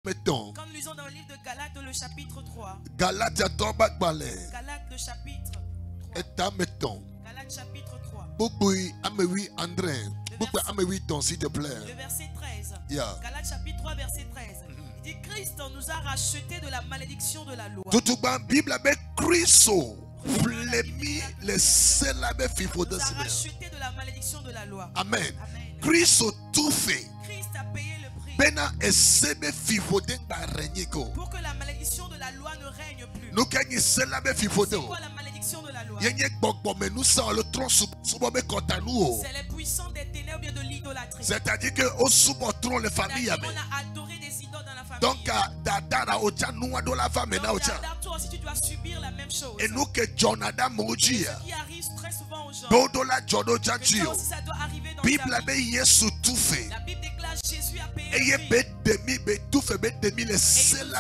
mettons. Quand nous lisons dans le livre de Galates, le chapitre 3. Galates le chapitre 3. Galates chapitre 3. André. S'il te plaît. Le verset 13. Yeah. Galates chapitre 3, verset 13. Il dit Christ nous a rachetés de la malédiction de la loi. Tout la Bible avec Christo. Nous a rachetés de la malédiction de la loi. Amen. Christ tout fait. Christ a payé le prix. Pour que la malédiction de la loi ne règne plus. C'est quoi la malédiction de la loi? C'est les puissants des ténèbres et de l'idolâtrie. C'est-à-dire que au sous-botron les familles. On a adoré des idoles dans la famille. Donc toi aussi tu dois subir la même chose. Et nous que John Adam qui arrive très souvent aux gens. Que toi aussi ça doit arriver dans Bible ta vie. tout fait. La Bible déclare Jésus a payé Et le prix. il nous a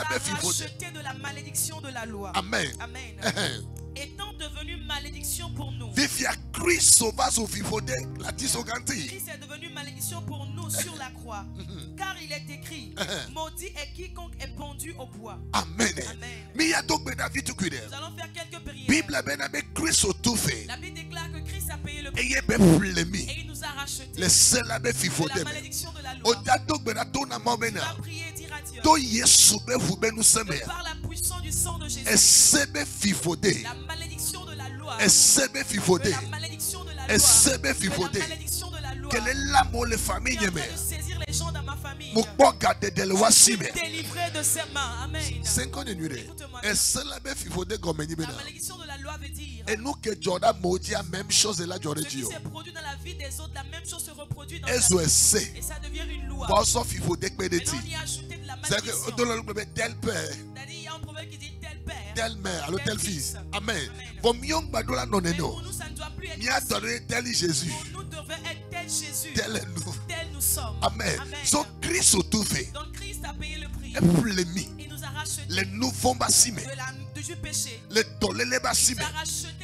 racheté de la malédiction de la loi. Amen. Amen. Étant devenu malédiction pour nous. Christ est devenu malédiction pour nous sur la croix. Car il est écrit, maudit est quiconque est pendu au bois. Amen. Nous allons faire quelques prières. La Bible déclare que Christ a payé le prix. Et il nous a racheté de la malédiction de la loi. Tu vas prier et dire à Dieu, par la puissance du sang de Jésus, la malédiction de la loi, de la malédiction de la loi, quelle est l'amour les familles de saisir les gens dans ma famille. Je suis délivré de ses mains. Amen. Écoute-moi. La malédiction de la loi veut dire et nous que Jordan maudit la même chose là j'aurais ce qui dit. s'est produit dans la vie des autres, la même chose se reproduit dans Et ta vie. Et ça devient une loi. Pour ça il faut Et on y a ajouté de la malédiction. C'est-à-dire tel père, C'est-à-dire, il y a un proverbe qui dit tel père, telle mère, alors tel fils. Amen. Mais Pour nous, ça ne doit plus être tel Jésus. Nous devons être tel Jésus. Tel nous sommes. Amen. So Christ tout fait. Donc Christ a payé le prix. Il nous a racheté les nouveaux bassimés. Du péché. Les tolés les bassimés.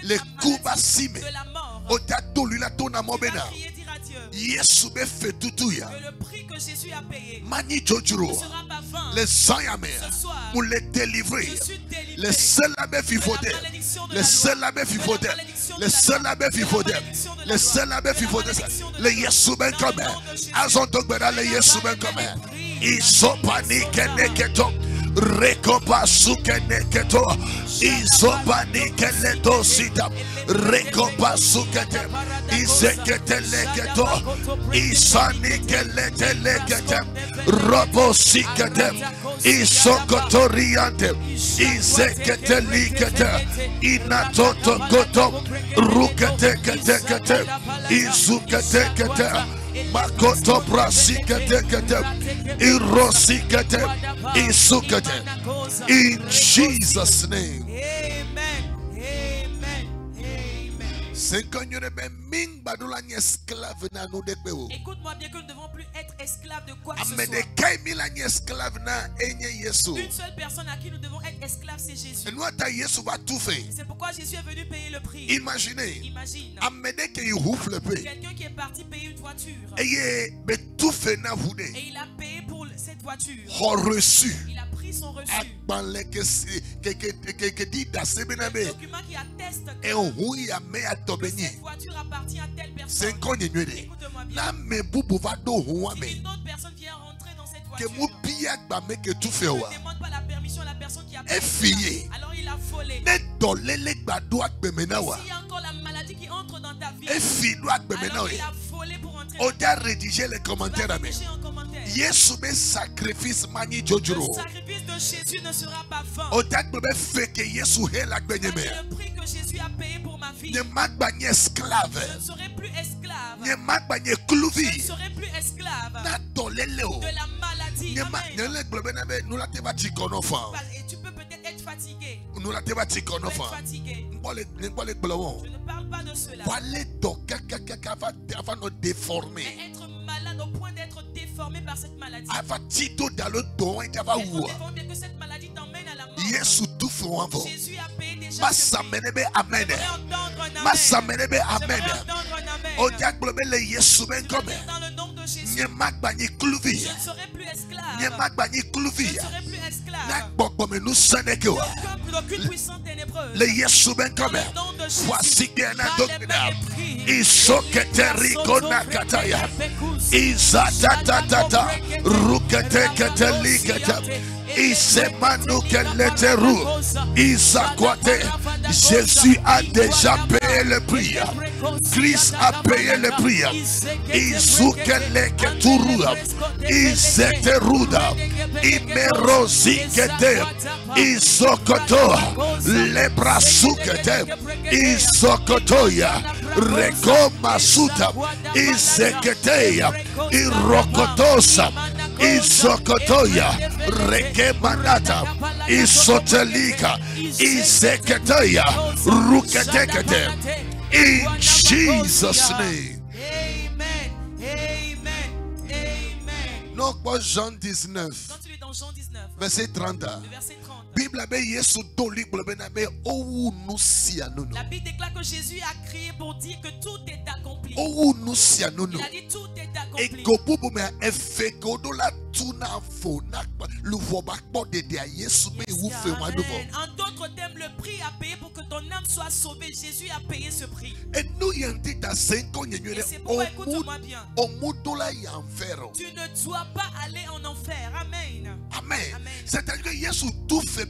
Les coups bassimés. De la mort. Otatolu la tona mobena. Yesu be fait tout ya. Que le prix que Jésus a payé Mani jojuro. ne sera pas vain. Les sang ya mère. Pour les délivrer. Les seuls abbés fifoder. Les seuls abbés fifoder. Les seuls abbés fifoder. Les seuls abbés fifoder. Les Yesu ben comme. Azon dogbera les Yesu ben comme. Isopani keneketo. Rekopa sukeneketo. Isopani keleto sita. Rekopa sukete. Isekete leketo. Isani kelete lekete. Robo sikete. Isokotoriante. Isekete likete. Inatoto koto. Rukete kete kete. Izukete kete. Makoto prasikete kete. Irosikete. Isukete. In Jesus' name. Amen. Écoute-moi bien que nous ne devons plus être esclaves de quoi que ce soit. Une seule personne à qui nous devons être esclaves, c'est Jésus. C'est pourquoi Jésus est venu payer le prix. Imagine. Quelqu'un qui est parti payer une voiture. Et il a payé pour cette voiture. Il a pris son reçu. Le document qui atteste que cette voiture appartient à telle personne. Écoute-moi bien. Si une autre personne vient rentrer dans cette voiture, ne demande pas la permission à la personne qui a payé. Alors il a volé. S'il y a encore la maladie qui entre dans ta vie, alors il a volé pour entrer. On a rédigé les commentaires. Le sacrifice de Jésus ne sera pas vain. Le prix que Jésus a payé pour ma vie. Je ne serai plus esclave. Je ne serai plus esclave de la maladie. Et tu peux peut-être être fatigué. Je ne parle pas de cela. Mais être malade au point d'être déformé par cette maladie. Il faut que cette maladie t'emmène à la mort. Jésus a payé déjà. Amen. Dans le nom de Jésus, je ne serai plus esclave. Je ne serai plus esclave. D'aucune puissance ténébreuse. Dans le nom de Jésus. Voici qu'il y a un doctrine. Jésus a déjà payé le prix. Christ a payé le prix. Rekomasuta Iseketeya Irokotosa Isokotoya Rekemanata Isotelika Iseketeya Ruketekete. In Jesus' name. Amen. Amen. Amen. Non pas Jean 19. Quand tu es dans Jean 19, verset 30. le verset 30. La Bible déclare que Jésus a crié pour dire que tout est accompli. Il a dit tout est accompli. En d'autres termes, le prix à payer pour que ton âme soit sauvée. Jésus a payé ce prix. Et c'est pourquoi, écoute-moi bien. Tu ne dois pas aller en enfer. Amen. Amen. C'est-à-dire que Jésus tout fait.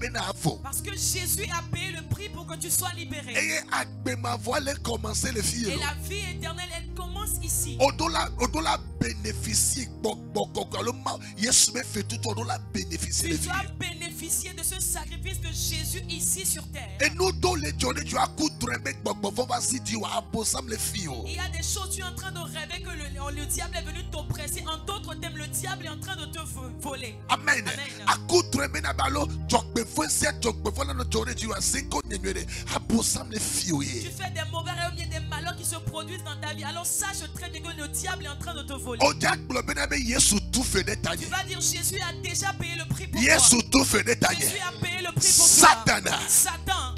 Parce que Jésus a payé le prix pour que tu sois libéré. Et la vie éternelle, elle commence ici. Tu dois bénéficier de ce sacrifice de Jésus ici sur terre. Il y a des choses, tu es en train de rêver que le diable est venu t'oppresser. En d'autres termes, le diable est en train de te voler. Amen. Tu fais des mauvais rêves, il y a des malheurs qui se produisent dans ta vie. Alors sache très bien que le diable est en train de te voler. Tu vas dire Jésus a déjà payé le prix pour toi. Jésus a payé le prix pour toi. Satan,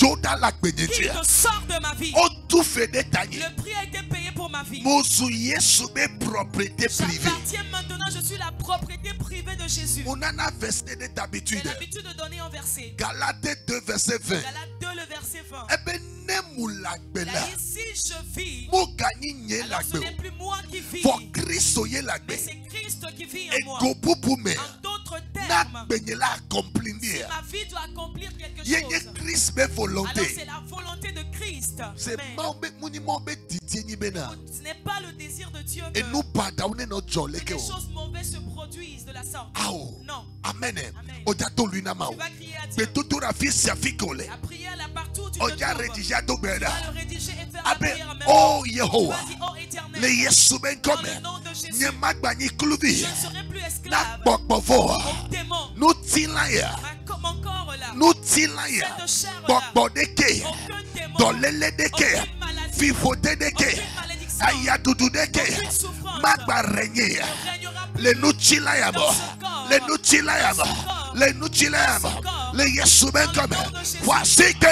qui te sort de ma vie. Le prix a été payé pour ma vie. J'appartiens maintenant, je suis la propriété privée de Jésus. On a l'habitude de donner un verset. Galates 2 verset 20. Galates 2 le verset 20. Si je vis, alors ce n'est plus moi qui vis, mais c'est Christ qui vit en moi. En d'autres termes, si ma vie doit accomplir quelque chose, alors c'est la volonté de Christ. Ce n'est pas le désir de Dieu que les choses mauvaises se produisent de la sorte. Non. Amen. Tu vas crier à Dieu. La prière là partout tu te trouves. Tu vas le rédiger et faire la prière même. Oh Yehovah, tu vas dire, oh Éternel, dans le nom de Jésus, je ne serai plus esclave au démon. Mon corps là, cette chair là, aucun démon, aucune maladie, aucune souffrance ne régnera plus dans ce corps. Voici qu'un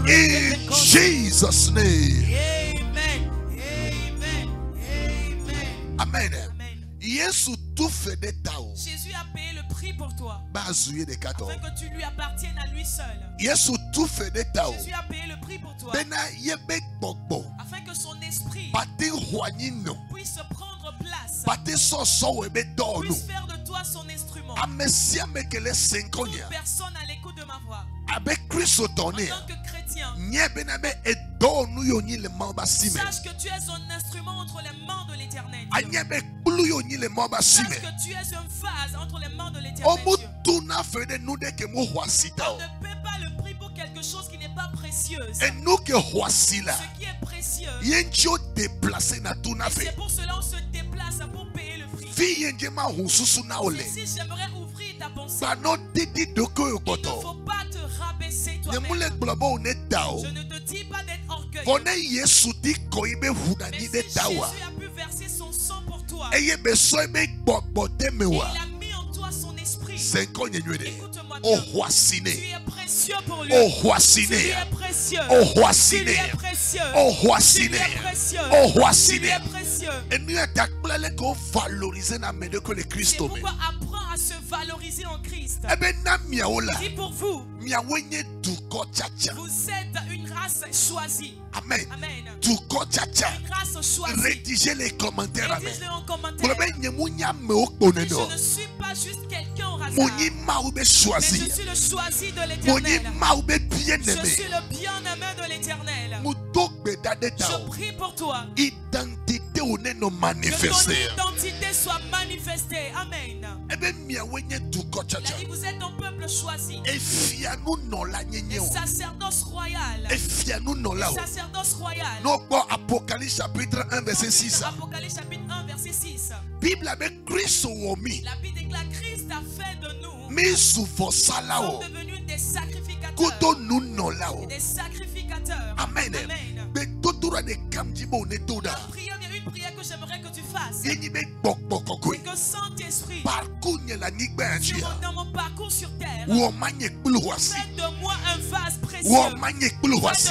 in Jesus' name. Amen. Jésus a payé le prix pour toi afin que tu lui appartiennes à lui seul. Jésus a payé le prix pour toi afin que son esprit puisse prendre place place puisse faire de toi son instrument. Toute personne à l'écoute de ma voix, en tant que chrétien, sache que tu es un instrument entre les mains de l'Éternel. Sache que tu es un vase entre les mains de l'Éternel. On ne paie pas le prix pour quelque chose qui n'est pas précieux. Ce qui est précieux. Et c'est pour cela qu'on se déplace pour payer le prix. Si j'aimerais ouvrir ta pensée, il ne faut pas te rabaisser toi-même. Je ne te dis pas d'être orgueilleux. Mais si Jésus a pu verser son sang pour toi, et il a mis en toi son esprit, écoute-moi bien, tu es précieux pour lui. Tu es précieux. Tu es précieux. Tu es précieux. C'est pourquoi apprends à se valoriser en Christ. Dis pour vous, vous êtes une race choisie. Amen. Amen. Une race choisie. Rédigez-les en commentaire. Rédige-les en commentaire. Je ne suis pas juste quelqu'un au hasard. Mais je suis le choisi de l'Éternel. Je suis le bien-aimé de l'Éternel. Je prie pour toi. Que ton identité soit manifestée. Amen. Vous êtes un peuple choisi. Et sacerdoce royal. Sacerdoce royal. Apocalypse chapitre 1 verset 6. Apocalypse chapitre 1 verset 6. Bible avec Christ au mi. La Bible déclare Christ a fait de nous. Mais souvent ça là. Nous sommes devenus des sacrificateurs. Des sacrificateurs. Amen. Une prière que j'aimerais que tu fasses. C'est que Saint-Esprit, dans mon parcours sur terre, fais de moi un vase précieux. Fais de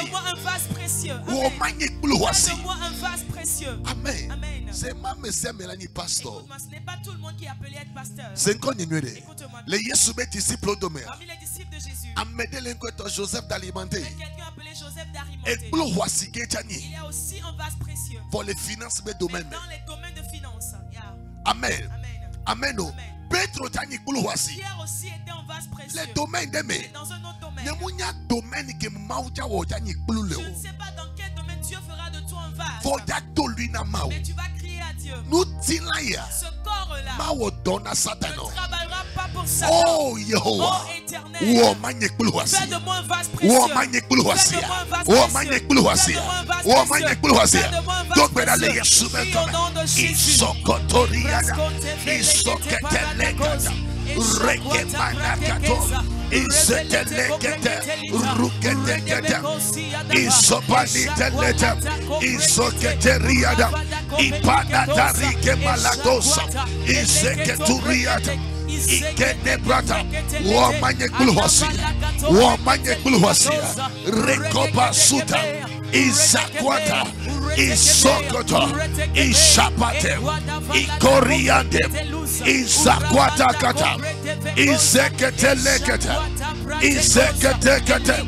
moi un vase précieux. Fais de moi un vase précieux. Amen. Amen. C'est ma mère Mélanie pasteur. Écoute-moi, ce n'est pas tout le monde qui est appelé à être pasteur. Écoute-moi. Les disciples de Parmi les disciples de Jésus, Joseph d'alimenter. Quelqu'un appelé Joseph d'alimenter. Il y a aussi un vase précieux. Pour les finances mais domaines. Dans les domaines de finances. Yeah. Amen. Amen. Pierre aussi était un vase précieux. Les domaines de mais dans un autre domaine. Je ne sais pas dans quel domaine Dieu fera de toi un vase. Mais tu vas crier à Dieu. Ce corps-là ne travaillera pas pour Satan. Oh Yehovah. Oh Éternel. Fais de moi un vase précieux. Fais de moi un vase précieux. Fais de moi un vase précieux. Prie au nom de Jésus. Isakwata, Isokota, Ishapate, Ikoriande, Isakwata kata, Iseketelekata, Iseketekata,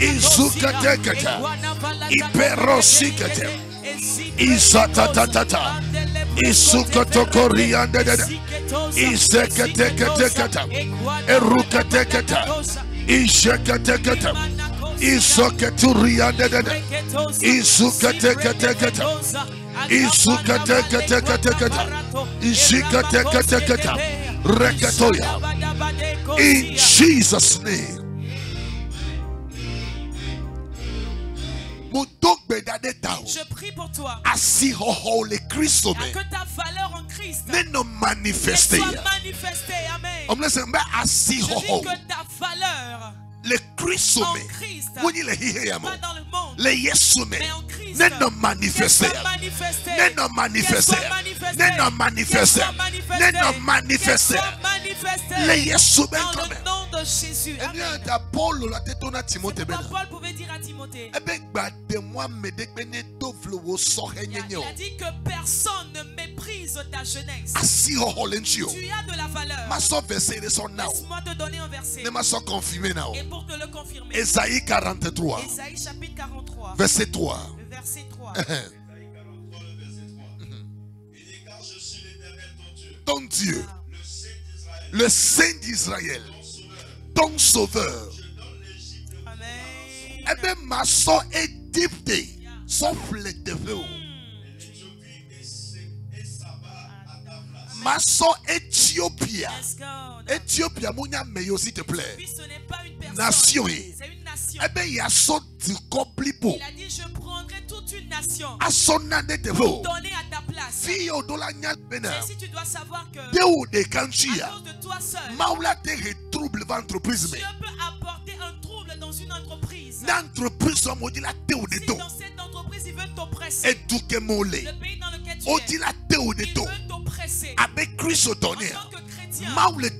Isuketekata, Iperosikete, Isatatata, Isukotokoriande, Iseketekata, Erukatekata, Isheketekata. Isoketuriande Isukatekata Isukatekata Ishikatekata Rekatoya. In Jesus' name. Je prie pour toi. Que ta valeur en Christ soit manifestée. Amen. Je dis que ta valeur le Christ pas dans le monde, les Yesume, mais en Christ, ne manifester, ne manifester, les Yesume dans le nom de Jésus. Amen. Paul pouvait dire à Timothée, il a dit que personne ne méprise ta jeunesse. Tu as de la valeur. Laisse-moi te donner un verset. Et pour te le confirmer, Ésaïe 43. Ésaïe chapitre 43. Verset 3. Le verset 3. Ésaïe 43, le verset 3. Il dit, car je ton Dieu, le Saint d'Israël, ton Sauveur. Eh bien, ma soeur Égypte, sauf les défauts. Ma soeur Éthiopie. Éthiopie, s'il te plaît. Nation. Eh bien, il y a son du complipo. Il a dit, je prendrai toute une nation à son année de vous. Donner à ta place. Et si tu dois savoir que à cause de toi seul, Dieu peut apporter un trouble dans une entreprise. Si dans cette entreprise il veut t'oppresser, le pays dans lequel tu es, il veut t'oppresser. avec Christ au En tant tonnerre, que chrétien, Dieu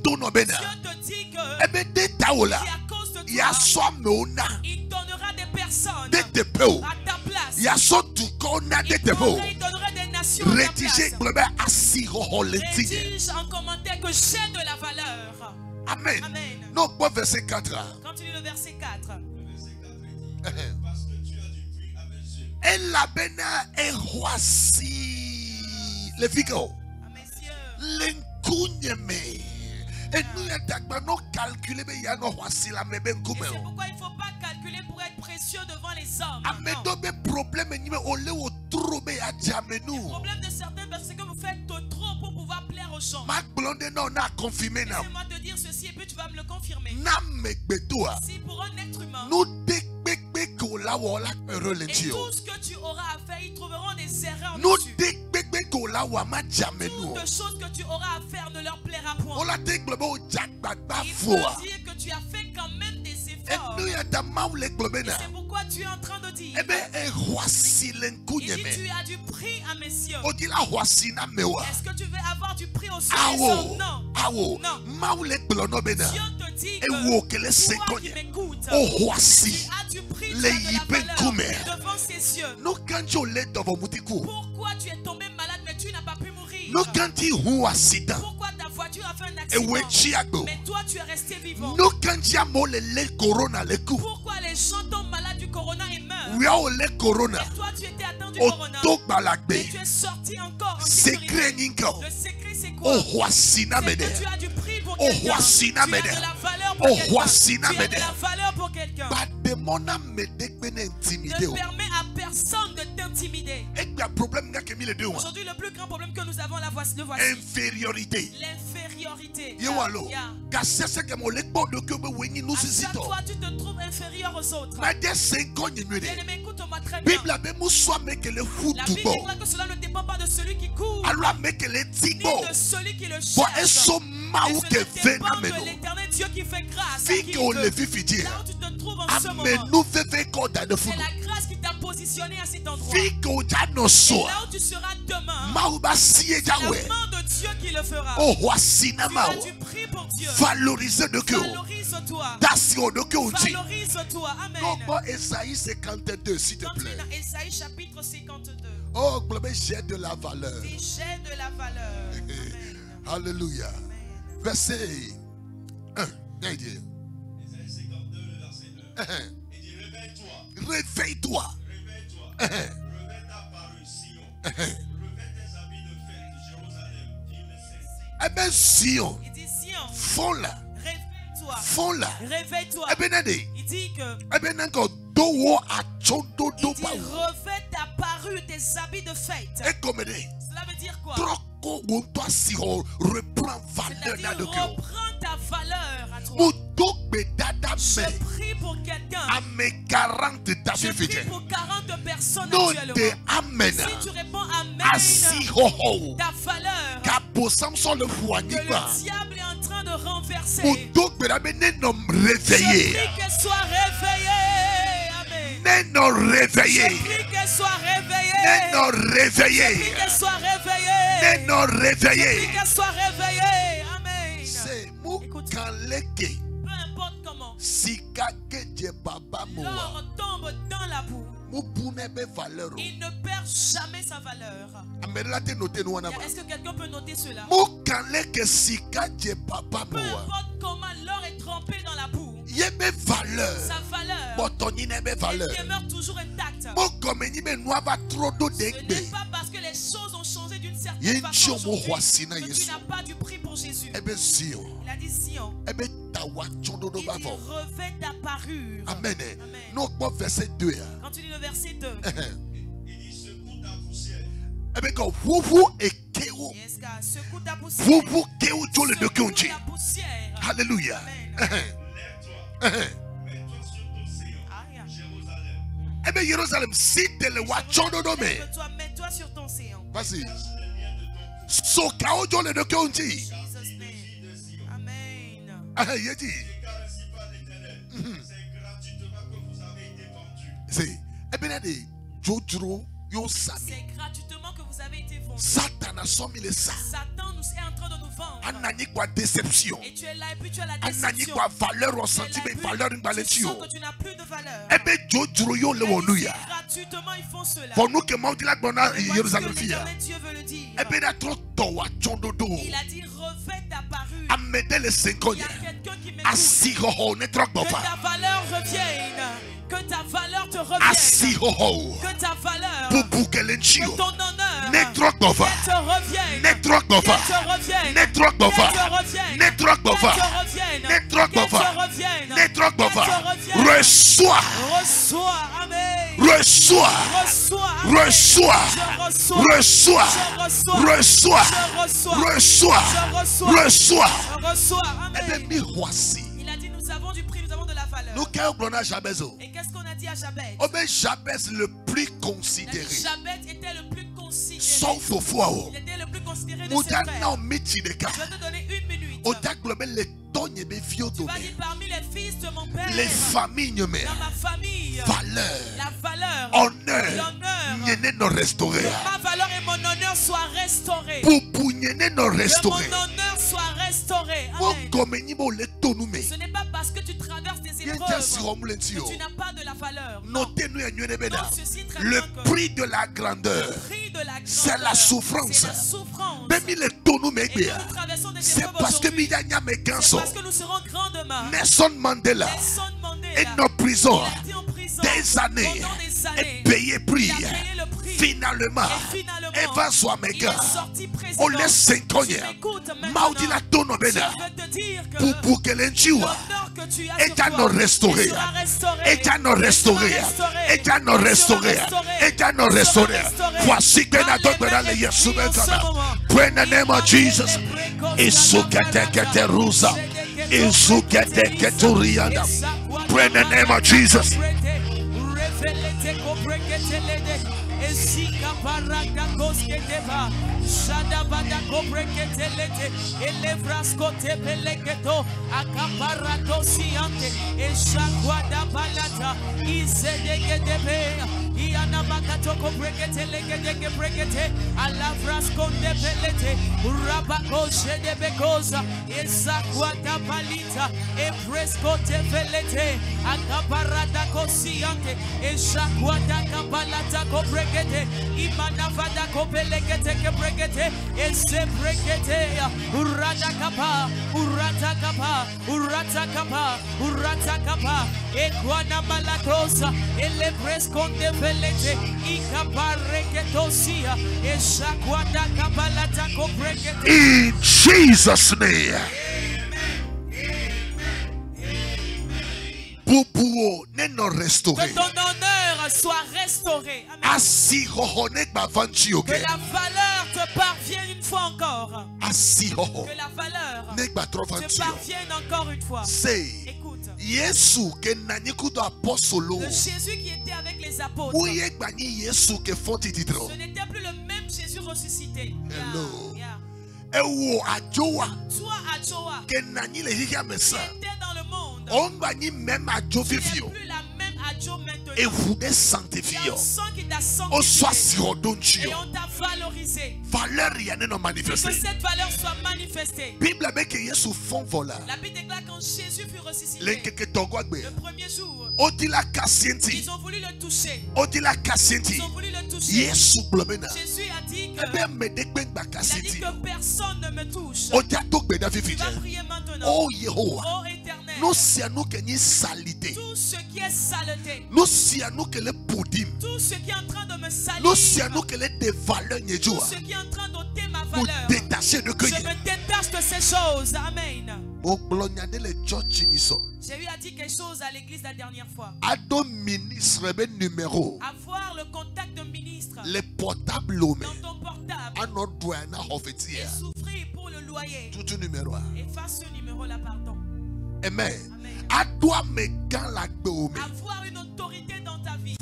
te dit que eh bien, des taola, à cause de il y a toi, son meona, il donnera des personnes des tepeo, à ta place. il y a son tukona, des Il tepeo. donnera des nations à ta Rédigez place. Rédige en commentaire que j'ai de la valeur. Amen. Amen. Non, pas verset 4. Quand tu lis le verset 4, parce que tu as du prix à mes yeux. Et la bena est voici le figo. à mes yeux, L'encunyeme. Et nous, nous calculer, mais il y a no voici la mebe et c'est nkume. pourquoi il ne faut pas calculer pour être précieux devant les hommes. Amen. Non. Donc, problème, ni me ole o trouble à jamais Le nous. problème de certains, c'est que vous faites trop pour pouvoir plaire aux gens. Mac blonde non a confirmé na. Laissez-moi te dire ceci et puis tu vas me le confirmer. Na me gbetoa. Si pour un être humain, Nous dégbegbe ko la wala heureux et lentio. tout ce que tu auras à faire, ils trouveront des erreurs Nous dessus. dégbegbe ko la wa ma jamais nous. Toutes choses que tu auras à faire ne leur plaira point. On la dégbegbe o jagbagba Il foa. faut dire que tu as fait quand même des Et efforts. nous y a ta maule globena. C'est pourquoi tu es en train de dire. Eh bien, voici Il dit l'encunyeme. tu as du prix à mes yeux. On dit la voici na mewa. Est-ce que tu veux avoir du prix aux cieux des Awo, hommes? Non. awo, Non. maule glono bena. Dieu te dit Et que wo que les toi qui secondes. m'écoutes, Oh, tu voici. as du prix, tu Les as de la yipes valeur kume. devant ses yeux. Nous quand tu l'es dans vos moutiques. Pourquoi tu es tombé malade mais tu n'as pas pu mourir? Nous quand tu ou accident. Pourquoi ta voiture a fait un Et où est accident Chiago? mais toi tu es resté vivant? Nous quand tu as mole le corona le coup. Pourquoi les gens tombent malades du corona et meurent? Oui, on le corona. Et toi tu étais atteint du Au corona tok et balagbe. tu es sorti encore en Secret sécurité. ninko. Le secret c'est quoi? Oh, voici na C'est mene. que tu as du prix pour Oh, quelqu'un. voici Tu na as de mene. la valeur pour Oh, quelqu'un. voici na Tu as de mene. la valeur pour quelqu'un. Pas de mon âme me dégbene intimidé. Ne permets à personne de t'intimider. Et il y a un problème qui a mis les deux. Aujourd'hui, le plus grand problème que nous avons, le voici. Infériorité. L'infériorité. Yo allo. Yeah. Car c'est ce que mon lecteur de que weni nous À chaque suscitons. fois, tu te trouves inférieur aux autres. Mais des 5 ans, il Bien aimé, écoute-moi très bien. Bible a même soit mais que le foot La tout Bible bon. déclare que cela ne dépend pas de celui qui court, Alors mais que les ni tibo. de celui qui le Bon, et cherche. son Mais maou que cela fait dépend na de meno. l'éternel Dieu qui fait grâce. à Fille qui que il on veut. le vit fidir. Là où tu te trouves en ce moment, Amen nous fait faire quoi dans le fou. c'est la grâce qui t'a positionné à cet endroit. Fille que on a nos Et soins. là où tu seras demain, Maouba siye c'est la jawe. main de Dieu qui le fera. Oh, voici na Tu mao. as du prix pour Dieu. Valoriser de que. Valorise-toi. Dasio de que on dit. Valorise-toi. Amen. Non, pas Esaïe 52, s'il te Quand tu es plaît. dans Ésaïe chapitre 52, Oh, globe, j'ai de la valeur. et j'ai de la valeur. Amen. Alléluia. Amen. Verset 1. Il dit, Ésaïe 52, le verset 1. Il dit, réveille-toi. réveille-toi. Réveille-toi. Revêt ta parure, Sion. Revêt tes habits de fête, Jérusalem. Dit le Saint. Eh bien, Sion, Il dit Sion, font-la. réveille-toi. Font-la. Réveille-toi. Eh bien, Nadi. Il dit que Eh bien, encore, dowo a chondo il do dit pa. revêt ta parure, tes habits de fête. Et comme dit, Cela veut dire quoi? troko ou toi si on reprend valeur C'est-à-dire na de que. reprends ta valeur à toi. Moudok bedada Je me. prie pour quelqu'un. À mes 40 ta Je vie prie pour 40 personnes non actuellement. de amen. Si tu réponds Amen, Assis ho ho. ta valeur Capo Samson le foigny que pas. le diable est en train de renverser, Moudok bedada me nom je réveillé. prie qu'elle soit réveillée. Amen. Ne non Je réveillé. prie qu'elle soit réveillée. Ne non Je prie réveillé. qu'elle soit Ne réveillée. non Je prie réveillé. qu'elle soit réveillée. Amen. C'est mou Écoute. kanleke. Peu importe comment, Sika ke je baba moa. l'or tombe dans la boue. Mou boune be valeur. Il ne perd jamais sa valeur. Amela te note nou wana. Est-ce que quelqu'un peut noter cela? Mou kanleke sika je baba Peu moa. importe comment l'or est trempé dans la boue, Yebe valeur. sa valeur Botoni ne be valeur. demeure toujours intacte. Mou komeni be noa va trop do Ce n'est dekbe. pas parce que les choses ont changé d'une certaine ne va pas aujourd'hui, que tu n'as pas du prix pour Jésus. Il a dit Sion. Il revêt ta parure. Amen. Nous, verset 2. Quand tu lis le verset 2. Il dit secoue ta poussière. Secoue ta poussière. Secoue ta poussière. Alléluia. Lève-toi. Mets-toi sur ton séant. Jérusalem. Jérusalem, si tu le vois, mets-toi sur ton séant. vas-y. Cache les liens de ton cou. Sokao le de Kyonji. Jesus' name. Amen. Il dit. Ne caressez pas l'Éternel. C'est gratuitement que vous avez été vendus. C'est Jojuro yo sami. C'est gratuitement que vous avez été vendus. Satan a sommi les ça. Satan nous est en train de nous vendre. Anani quoi déception. Et tu es là et puis tu as la Anani déception. quoi valeur au Tu es là sentiment et puis valeur une tu baletio. sens que tu n'as plus de valeur. Jojuro yo le wonuya. Gratuitement ils font cela. Pour nous que maudit la bonne Jérusalem Voici ce que fia. l'Éternel Dieu veut le dire. Il trop towa chondodo. Il a dit revêt ta parure. Amede le Il y senkonya. a quelqu'un qui m'écoute. Asihoho ne Que trokbofa. ta valeur revienne. Que ta valeur te revienne. Asihoho. Que ta valeur. Bubu Que kelenchio. ton honneur. Ne trokbofa. Te revienne. Ne trokbofa. Te revienne. Ne trokbofa. Te revienne. Ne trokbofa. Te revienne. Ne trokbofa. Te revienne. Ne trokbofa. Te revienne. Reçois. Reçois. Amen. Reçois. Reçois. Amen. Reçois. Je reçois. Reçois. Je reçois. Reçois. Je reçois. Reçois. Je reçois. Reçois. Je reçois. Amen. Miroisi. Il a dit nous avons du prix, nous avons de la valeur. Nous qu'est-ce Jabezo. Et qu'est-ce qu'on a dit à Jabez? Jabez le plus Il a dit considéré. Jabez était le plus considéré. Sauf au foie. Il était le plus considéré de ses Mouda frères. na omiti de ka. Je vais te donner une minute. Oda global le tonye be fio Tu vas dome. dire parmi les fils de mon père, Les familles nyome. dans ma famille, Valeur. la valeur, Honneur. l'honneur, Nyene no restauré. ma valeur et mon honneur soient restaurés. Pupu nyene no Que mon restauré. honneur soit restauré. Mo Amen. gomeni mo le tonume. Ce n'est pas parce que tu traverses des Yenta épreuves siromulentio. que tu n'as pas de la valeur. Non. Notez nous et nyene beda. Non, ceci très Le bien que prix de la grandeur. le prix de la C'est la grandeur, souffrance. c'est la souffrance. Bemi le tonume Et que bea. nous traversons des C'est épreuves parce que aujourd'hui. Midanya me C'est ganso. parce que nous serons grands demain. Nelson Mandela Nelson Mandela, est en prison. il a été en prison Des années. pendant des années. Et payé prix. Il a payé le prix. Finalement, Et finalement, Eva il est Swamega. sorti président. On laisse 5 ans. Tu m'écoutes maintenant. Maudit la tono Je bena. veux te dire que Pour que l'enchiwa. l'honneur que tu as Et sur t'as toi, non restauré. il sera restauré. Et t'as non restauré. Et t'as non restauré. Et t'as non restauré. Voici que la donne dans les Yesu Bentana. Pray in the name of Jesus. Isukete keterusa. Isukete keturianda. Pray in the name of Jesus. Esika parada kosketeva shada bada kobreketelete elevrasko tepeleketo akaparato siante eshakwada balata izedegedebe iana makato kobreketelegedege brekete alavrasko tepelete urabako shedebekoza esakwada balita epresko tepelete akaparada kosiante eshakwada kabalata kobrekete imanavada kopelekete kebrekete ese brekete uratakapa uratakapa uratakapa uratakapa ekwana malatosa ele preskonde pelete ikapareketosia eshakwada kabalata kobrekete. In Jesus' name. Pupuo ne no restauré. Que ton honneur soit restauré. Amen. Asihoho ne bavanchi Que la valeur te parvienne une fois encore. Asihoho Que la valeur ne te batrovanchi. parvienne encore une fois. Say. Écoute, Yesu ke nanikudo apostolo. le Jésus qui était avec les apôtres, Uye gbani Yesu ke fonti titro. ce n'était plus le même Jésus ressuscité. Hello. Yeah. Ewo ajowa Toi, Adjoa, ke nani le hiya qui mesa. était dans le monde, On gbani même ajo tu n'es vivio. plus la même Adjo maintenant. Et vous des Il y a sanctifio. un sang qui t'a O soit sanctifié et sirodonchio. on t'a valorisé. Valeur rien non Que manifesté. cette valeur soit manifestée. Bible avec Yesu font vola. La Bible déclare quand Jésus fut ressuscité, Lenkeke togwagbe. le premier jour, Odila kasienti. ils ont voulu le toucher. Odila kasienti. Ils ont voulu le toucher. Yesu blomena. Jésus a dit que, Ebe medekbe il a dit kasienti. que personne ne me touche. Odia togbe da Tu vivije. vas prier maintenant. Oh Yehowa. Ô Éternel, Nous si nous que ni salité. tout ce qui est saleté, Nous si nous que le poudim. tout ce qui est en train de me salir, Nous si nous que le de valeur tout nyejua. ce qui est en train d'ôter ma valeur. Je me détache de ces choses. Amen. J'ai eu à dire quelque chose à l'église la dernière fois. Avoir le contact de ministre les portables dans ton portable et et souffrir pour le loyer. tout numéro. Efface ce numéro-là, pardon. Amen. Avoir une autorité dans ta vie.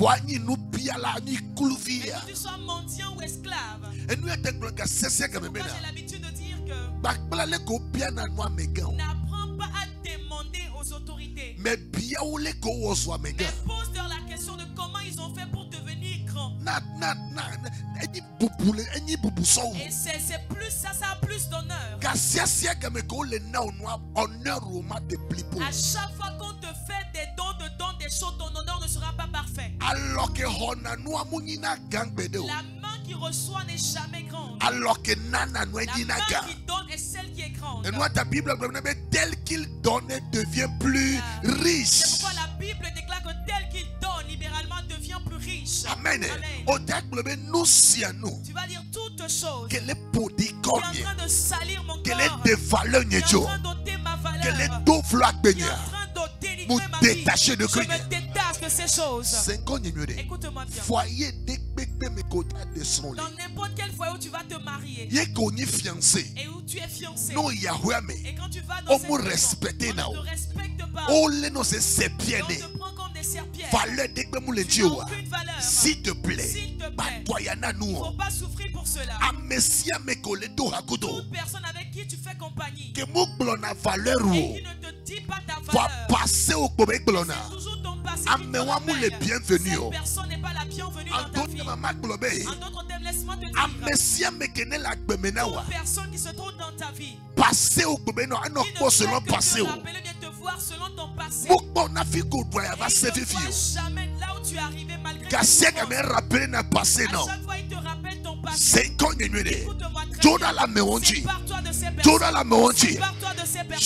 Que tu sois mendiant ou esclave. Moi, j'ai l'habitude de dire que n'apprends pas à demander aux autorités. Mais pose-leur la question de comment ils ont fait pour devenir grands. Et c'est plus, ça a plus d'honneur. À chaque fois qu'on te fait des dons, des choses, ton honneur ne sera pas parfait. La main qui reçoit n'est jamais grande. La main qui donne est celle qui est grande. Et moi, ta Bible, tel qu'il donne, devient plus riche. C'est pourquoi la Bible déclare que tel qu'il donne libéralement devient plus riche. Amen. Amen. Tu vas dire toutes choses. Tu es en train de salir mon corps. Tu es en train d'ôter ma valeur. Tu es en train d'ôter ma vie. Je me détache de ces choses. Écoute-moi bien. Dans n'importe quel foyer où tu vas te marier et où tu es fiancé, et quand tu vas dans cette maison, on ne te respecte pas, on te prend comme des serpillères, tu n'as aucune valeur. S'il te plaît, il ne faut pas souffrir pour cela. Toute personne avec qui tu fais compagnie et qui ne te dit pas ta valeur, c'est toujours ton passé qui te rappelle. Cette personne n'est pas la bienvenue dans ta vie. En d'autres termes, laisse-moi te dire, toute personne qui se trouve dans ta vie, qui ne fait que te rappeler de te voir selon ton passé, ne te voit jamais là où tu es arrivé malgré tes souffrances. À chaque fois, il te rappelle ton passé. Écoute-moi très bien. Sépare-toi de ces personnes. Sépare-toi de ces personnes.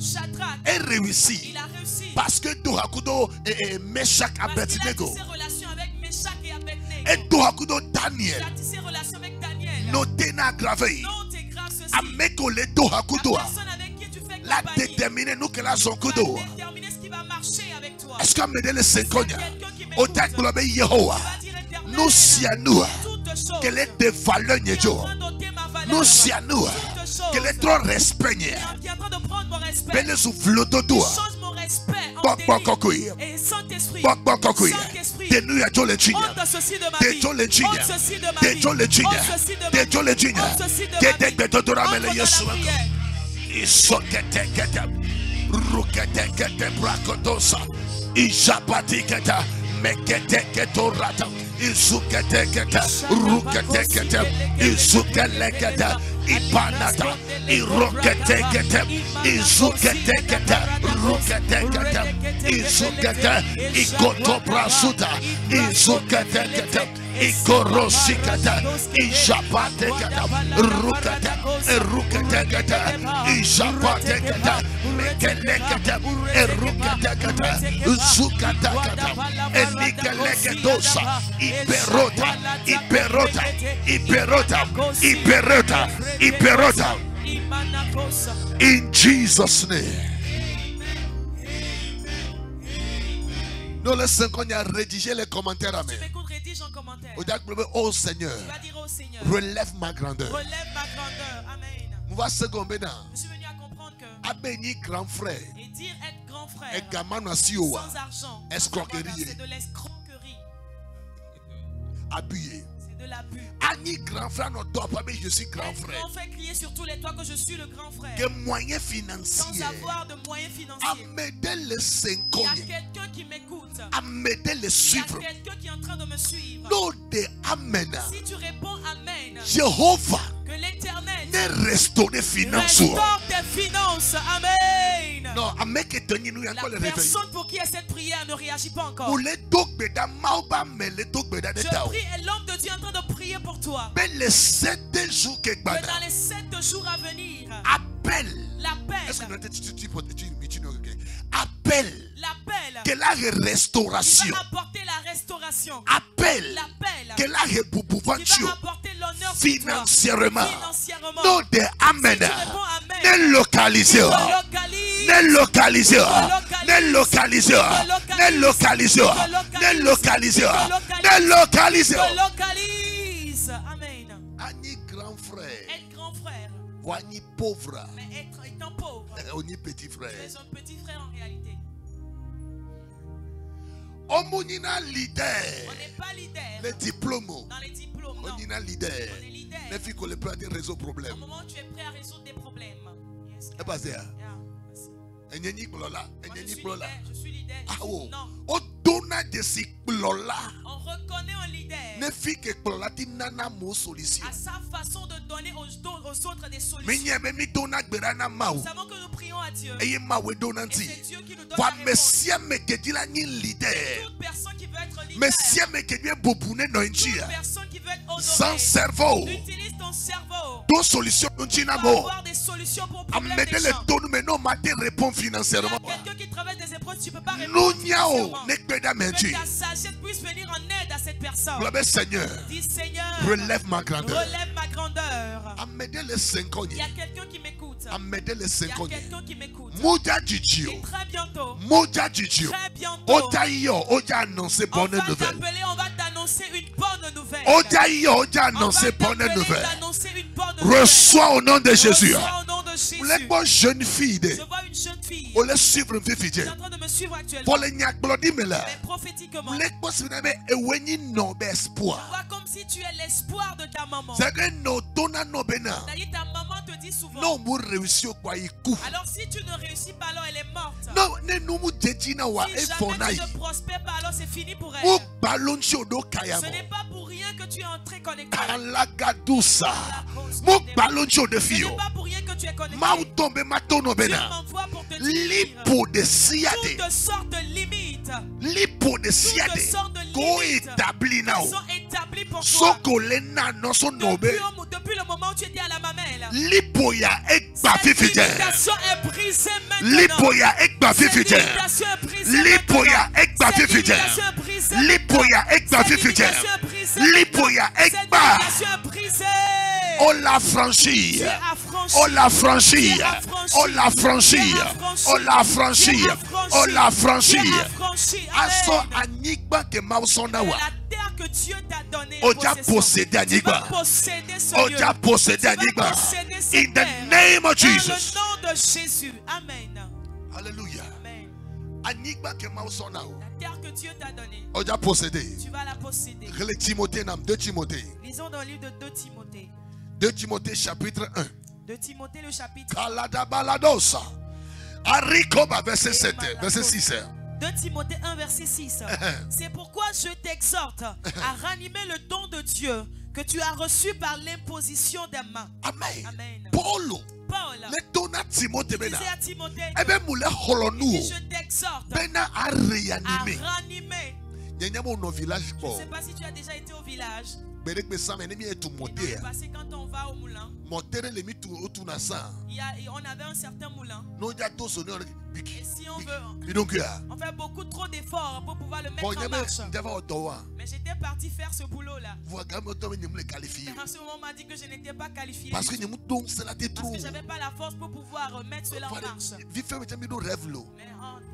Shadrach a réussi. Il a réussi. Parce que Tohakudo et Meshach Abednego. Il a tissé relation avec Meshach et Abednego. Et Tohakudo Daniel. Il a tissé relation avec Daniel. Noté na gravé. Note et grave ceci. Amekole Tohakudo. La personne avec qui tu fais La compagnie déterminer nous que la va zonkudo. déterminer ce qui va marcher avec toi. Est-ce qu'on me donne le 5 ans? Quelqu'un qui m'écoute, Autant que l'obé Yehowa. tu vas dire, Éternel, Nous si à nous. toutes choses Quelle est de valeur qui est en Nyejo? train d'ôter ma valeur. Nous si à nous. Toutes choses Quelle est trop respect? qui est en train de prendre mon respect. Belle souffle de toi. Change mon respect en Bok bok délit. kokui. Et Saint-Esprit, Bok bok kokui. Saint-Esprit, De nous à tous les Chiniens. ôte ceci de ma De vie. tous les Ôte Chiniens. ceci de ma De vie. tous les Chiniens. Ôte ceci de ma De vie. tous les Chiniens. Ôte ceci de Que ma dès vie. que tu te ramènes Entre dans la Yeshua. prière. Isoketekete. Ruketekete brakotosa. Ijapatiketa. Meketeketorata. Izuketekete. Ruketekete. Izukelekete. Ipanata. Iroketekete. Izuketekete. Ruketekete. Izukete. Ikotobrasuta. Izuketekete. Ikorosikata. Ijapatekete. Rukete. Eruketekete. Ijapatekete. Mekelekete. Eruketekete. Zukatakata. Enikelekedosa. Iberota. Iberota. Iberota. Iberota. Iberota. In Jesus' name. Nous laissons qu'on a rédigé les commentaires. Tu Amen. m'écoutes, rédige en commentaire. Oh Seigneur, Tu vas dire au Seigneur, relève ma grandeur. relève ma grandeur. Amen. Nous seconde Je suis venu à comprendre que abéni grand frère et dire être grand frère et gamin nasioa sans argent, escroquerie. c'est de l'escroquerie, appuyé. c'est de l'abus. Ani grand frère non doit pas mais je suis grand Être frère. grand frère crier sur tous les toits que je suis le grand frère. Que moyens Sans financiers. avoir de moyens financiers. Amédez les Il y a 5 quelqu'un qui m'écoute. Amédez les Il y a suivre. quelqu'un qui est en train de me suivre. Nous de Amen. Si tu réponds Amen, Jéhovah que l'Éternel ne restaure finances. restaure tes finances. Amen. Non, avec étonné nous La encore le réveil. personne pour qui est cette prière ne réagit pas encore. Pour les dogbeda maoba mais les dogbeda de Je tao. prie et l'homme de Dieu est en train de prier pour toi. Mais les 7 jours que Que bada dans les 7 jours à venir, appelle. Est-ce que l'appel, appelle que la qui restauration. va apporter la restauration, Appelle l'appel que la qui repoupouvantio. va apporter l'honneur financièrement. financièrement, Non de amen. si tu réponds amen, Ne localiser. Ne localiser. Ne localiser. Ne localiser. Ne localiser. Ne localiser. te localise. Amen. Ani grand frère. Être grand frère, Wani pauvre. mais étant pauvre, Oni petit tu frère. es un petit frère en réalité. Omunina leader. On n'est pas leader Les diplômes. dans les diplômes, non. Onina leader. On est leader. Ne fit qu'on le peut résoudre Au problème. moment où tu es prêt à résoudre des problèmes. Yes, Et pas ça. yeah, merci. Enyeni klola. Moi, je Enyeni suis klola. leader, je suis leader. Ah oh. Non, O dona de si klola. on reconnaît un leader Ne fit que klola ti nana mo solution. à sa façon de donner aux autres des solutions. Mais n'y a même dona gberana mau. Nous savons que nous prions à Dieu. Eye mawe Et donanti. c'est Dieu qui nous donne Wa la réponse. mesia me kedila ni leader. Toute personne qui veut être leader, Mesia me kedwe bobune no toute nchia. personne qui veut être Sans honorée, cerveau. utilise ton cerveau Do solution nchina pour mo. avoir des solutions pour problèmes Amede des le gens. tonu mais non mate répond Il y financièrement. a quelqu'un qui traverse des épreuves, tu ne peux pas répondre Nous nyao financièrement. ne kbeda Que menji. ta sagesse puisse venir en aide à cette personne. Globe Seigneur. Dis Seigneur, Relève ma grandeur. relève ma grandeur. Amede le 5 ans. Il y a quelqu'un qui m'écoute. Amede le Il y 5 a ans. quelqu'un qui m'écoute. Moja Jijio. Et très bientôt, Moja Jijio. très bientôt, Oja iyo. Oja annoncer on bonne va nouvelle. t'appeler, on va t'annoncer une bonne nouvelle. Oja iyo. Oja On annoncer va bonne t'appeler, nouvelle. t'annoncer une bonne nouvelle. Reçois au nom de Jésus. Reçois au nom de Jésus. Les bonnes jeunes filles. Je vois une jeune fille On les suivre un peu qui fidèle. est en train de me suivre actuellement. Pour les nyakblodi me là. Mais prophétiquement, Les boss finalement ewenyi no be je espoir. vois comme si tu es l'espoir de ta maman. C'est que no dona no bena. C'est-à-dire ta maman te dit souvent, Non mu réussir quoi iku. alors si tu ne réussis pas, alors elle est morte. Non ne no mu jeji na wa Si e jamais fonai. tu ne prospères pas, alors c'est fini pour elle. Mu balon shodo Ce kayamo. n'est pas pour rien que tu es entré connecté. Alagadusa. Mu balon shodo Ce fio. n'est pas pour rien que tu es connecté. Ma tombe matono Dieu bena. m'envoie pour te dire Lipo de siade. toutes sortes de limites Lipo de toutes siade. sortes de Ko limites établi qui now. sont établies pour toi. Soko le na no so nobe. Depuis le moment où tu étais à la mamelle. Lipo ya ekba Cette fifide. limitation est brisée maintenant. Lipo ya ekba Cette fifide. limitation est brisée Lipo ya maintenant. ekba Cette fifide. limitation est brisée Lipo ya ekba Cette fifide. limitation est brisée Lipo ya Cette ekba. limitation est brisée. On l'a franchi. Tu es affranchi. On l'a franchi. Tu es affranchi. On l'a franchi. Tu es affranchi. On l'a franchi. Tu es affranchi. On l'a franchi. Tu es affranchi. Aso Amen. anigba ke mausonda Et wa. la terre que Dieu t'a donnée. Oja possession. posséder Tu vas anigba. posséder ce lieu. Oja posséder Tu vas anigba. posséder cette In the terre. name of Dans Jesus. le nom de Jésus. Amen. Hallelujah. Amen. Anigba ke mausonda wa. La terre que Dieu t'a donnée, Oja posséder. tu vas la posséder. Rele Timothée nam 2 Timothée. Lisons dans le livre de 2 Timothée. 2 Timothée chapitre 1. 2 Timothée le chapitre Kalada baladosa. Arikoba verset 7, verset 6. 2 Timothée 1 verset 6. C'est pourquoi je t'exhorte à ranimer le don de Dieu que tu as reçu par l'imposition des mains. Amen. Amen. Paulo. Paul Le dona Timothée bena. disait à Timothée, Ebe moule holonu. il dit, je t'exhorte Bena a à réanimé. ranimer. Nyanyamo no village Je po. ne sais pas si tu as déjà été au village. Berek be sam enemi etu Mais dans monter. le passé, quand on va au moulin, Montere le mitu otuna sa. on avait un certain moulin. No ja to sonor Et biki. si on veut, Bidonkia. on fait beaucoup trop d'efforts pour pouvoir le mettre Bon en nyame marche. ndava otowa. Mais j'étais parti faire ce boulot-là. Vous agame otowa nyemle qualifié. Mais en ce moment, on m'a dit que je n'étais pas qualifié. Parce que nyemu don cela te Parce trop. que je n'avais pas la force pour pouvoir mettre cela en marche. Vive fait me do rêve lo. Mais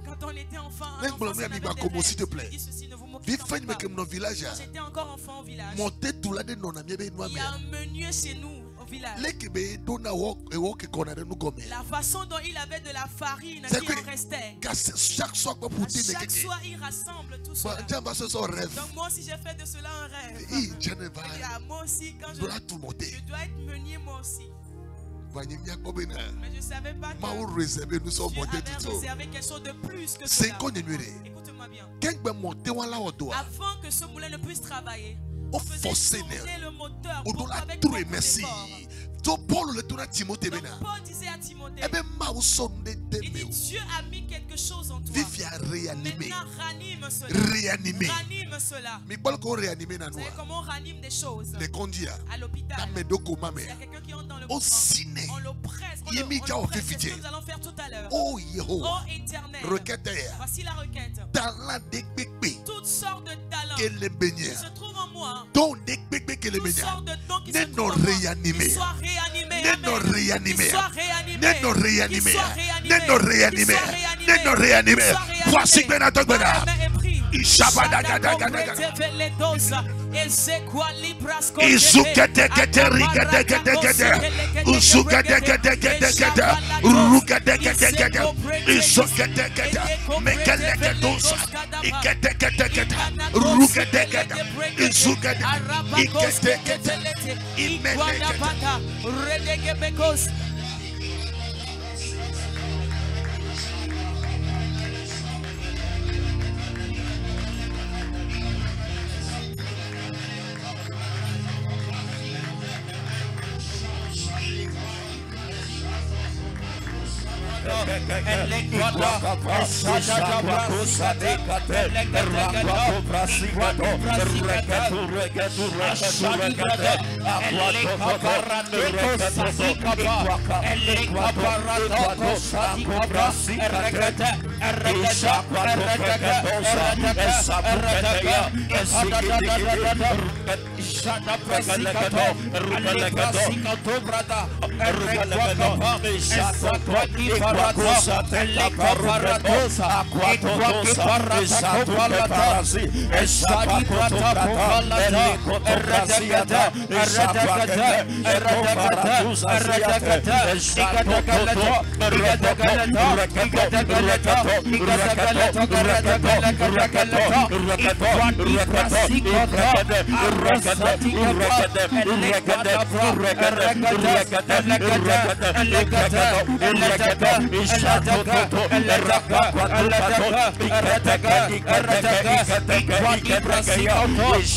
quand on était enfant, Mais enfant, bon, on mais avait amiga, des comment, rêves. s'il te plaît. Je dis ceci, ne vous moquez Vive quand fait même me pas. kem no village. Quand j'étais encore enfant au village, Monter tout la de non amie be no il y a un meunier chez nous au village. Leke be dona walk e walk konare no gome. La façon dont il avait de la farine C'est qui que- en restait. Chaque soir pour pouter ne Chaque keke. soir, il rassemble tout Ba cela. jamba so rêve. Donc moi aussi, j'ai fait de cela un rêve. I Geneva. Et moi aussi, quand Doit je tout monter. dois être meunier moi aussi. Ba nyemia ko be na. Mais je ne savais pas Ma que ou réserver nous sommes Dieu monter avait tout ça. réservé quelque chose de plus que C'est cela. qu'on est mué. Écoute-moi bien. Quand be monter wala odoa. Avant que ce moulin ne puisse travailler, O on faisait forcer tourner ne. le moteur O do pour la avec tout beaucoup merci. d'efforts. To Paul le dona Timothée Donc bena. Paul disait à Timothée, Ebe ma ou son de il dit, teme. Dieu a mis quelque chose en toi. Vivia réanimer. Maintenant, ranime cela. Réanimer. Ranime cela. Mi bol ko réanimer na Vous savez noa. comment on ranime des choses Le kondia. à l'hôpital? Ta me do ko mame. Il y a quelqu'un qui entre dans le O mouvement. ciné. On le presse. On Il le, est mis on déjà le au presse. C'est ce fifitier. que nous allons faire tout à l'heure. Oh Yehovah. Ô éternel, Requête. voici la requête. Talent de bébé. Toutes sortes de talents que les beignets. se trouve en moi. Donc, des bébés que les Toutes beignets. sortes de dons qui se Ne trouvent nous en moi. réanimer. Qu'ils soient réanimés. Ne nous Amen. réanimer. Qu'ils soient réanimés. Ne nous réanimer. Qu'ils soient réanimés. Ne nous réanimer. Qu'ils soient réanimés. Ne nous réanimer. Qu'ils soient réanimés. Voici que notre Par bonheur. la main est pris. Ishabadagadagadagada.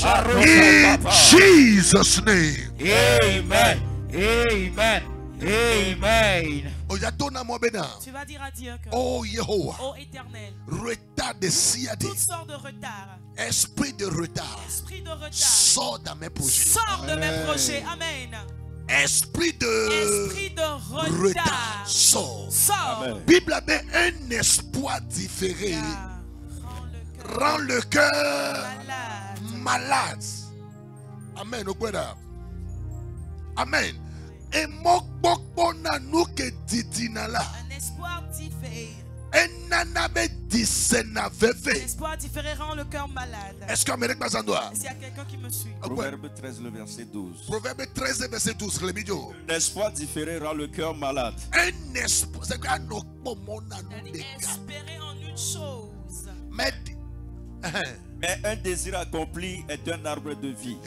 In Jesus' name. Amen. Amen. Amen. Tu vas dire à Dieu que, Oh Yehovah, ô Éternel, retard de siade, toutes sortes de retard, esprit de retard, esprit de retard, sort dans mes projets. sors de mes projets. Amen. Esprit de retard, sort. sors. Bible a un espoir différé. Rend le cœur malade. Amen. Amen. Et mon na nous que titinala. Un espoir différé. Un espoir différé rend le cœur malade. Est-ce qu'on mérite pas endroit? S'il y a quelqu'un qui me suit. Proverbe 13, le verset 12. Proverbe 13, verset 12. Un espoir différé rend le cœur malade. Un espoir. C'est quoi nos espérer en une chose. Mais un désir accompli est un arbre de vie.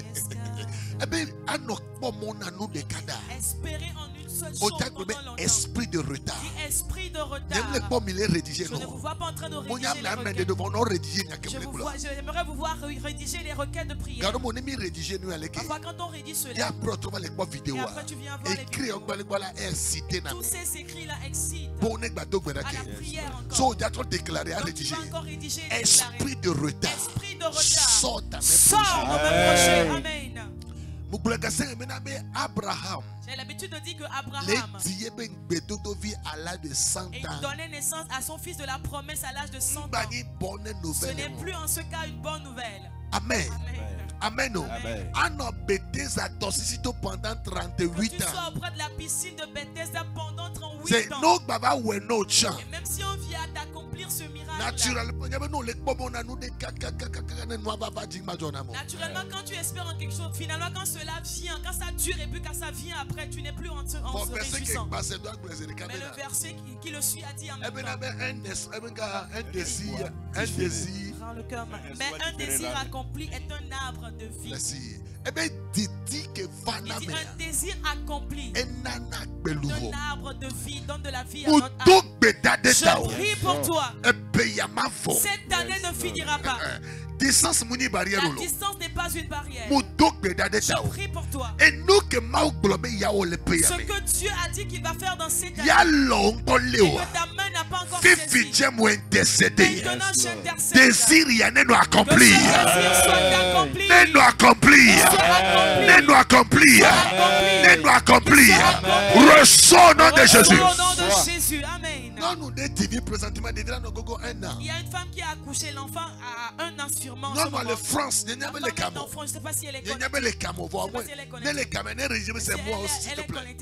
Espérer en une seule chose pendant longtemps. Esprit de retard. Esprit de retard. Je ne vous vois pas en train de rédiger les requêtes. J'aimerais vous voir rédiger les requêtes de prière. Parfois quand on rédige cela, et après tu viens voir les vidéos. Tous ces écrits-là excitent à la prière encore. Donc tu vas encore rédiger et esprit de retard. Esprit de retard. Sors dans mes projets. Amen. Abraham, j'ai l'habitude de dire que Abraham, il donnait naissance à son fils de la promesse à l'âge de 100 ans. Ce n'est plus en ce cas une bonne nouvelle. Amen. Amen. Amen. Pendant 38 tu ans. sois auprès de la piscine de Bethesda pendant 38 ans. Et même si on vient d'accomplir ce miracle, naturellement, quand tu espères en quelque chose, finalement, quand cela vient, quand ça dure et puis quand ça vient après, tu n'es plus en se réjouissant. Mais le verset qui le suit a dit en même temps, un désir. Mais un désir accompli est un arbre de vie. Il dit un désir accompli est un arbre de vie, donne de la vie à notre âme. Je prie pour toi. Cette année ne finira pas. La distance n'est pas une barrière. Je prie pour toi. Ce que Dieu a dit qu'il va faire dans cette année, et que ta main n'a pas encore saisi. Maintenant j'intercède. Désir, il y a nous accomplir. Nous accomplir. Nous accomplir. Nous accomplir. Reçois au nom de Jésus. Au nom de Jésus. Amen. présentement, il y a une femme qui a accouché, l'enfant a 1 an sûrement. Non, non, la France, il y a les camo. Je ne sais pas si elle est connectée. Il y a les camo. Les caméras régime, c'est moi aussi, s'il te plaît.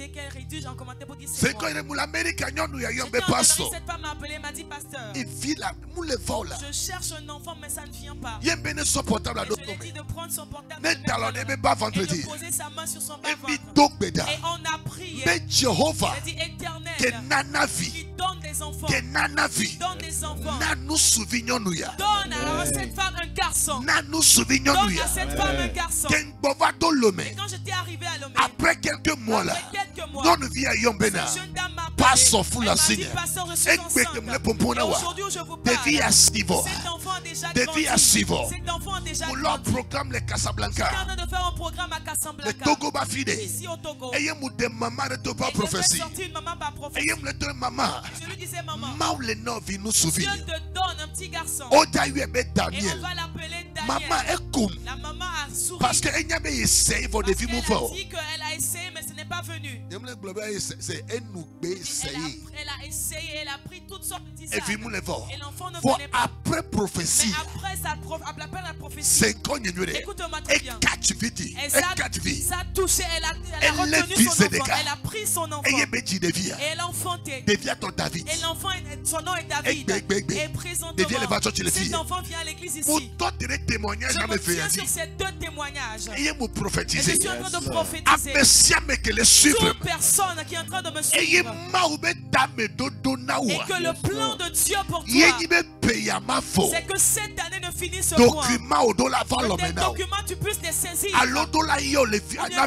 C'est quand il est l'Amérique, il y a un pasteur. Cette femme m'a appelé, m'a dit pasteur. Il vit là, je cherche un enfant, mais ça ne vient pas. Il y a un son portable à je lui ai dit de prendre son portable et de poser sa main sur son bas-ventre. Et on a prié. Mais Jéhovah, il a dit éternel, qui donne des enfants. Qui donne des enfants. Donne à cette femme un garçon. Donne à cette femme un garçon. Et quand j'étais arrivé à Lomé, après quelques mois là, non via Yombena, pas son fou la signe. Et aujourd'hui où je vous parle, cet enfant a déjà grandi. Cet enfant a déjà grandi. Leur programme les Casablanca. Je suis en train de faire un programme à Casablanca. Le Togo va filer. Ici au Togo. Et il y a des mamans de pas prophétie. Une maman par prophétie. Et il y a des mamans. Je lui disais maman. Dieu te donne un petit garçon. Et on va l'appeler Daniel. Maman est comme. La maman a souri. Parce qu'elle a essayé de vivre mon fort. Elle a dit qu'elle a essayé mais ce n'est pas venu. Elle a essayé, elle a pris toutes sortes de tissages. Et l'enfant ne venait pas. Après prophétie. Mais après la prophétie. C'est quand il y a écoute-moi très bien. Et ça a touché, elle a retenu son enfant. Elle a pris son enfant. Et elle a enfanté. Et l'enfant, son nom est David. Et présentement, cet enfant vient à l'église ici. Je me tiens sur ces 2 témoignages. Et je suis en train de prophétiser. Toute personne qui est en train de me suivre. Et que le plan de Dieu pour toi, c'est que cette année ne finisse point. Que tes documents, tu puisses les saisir. Ou bien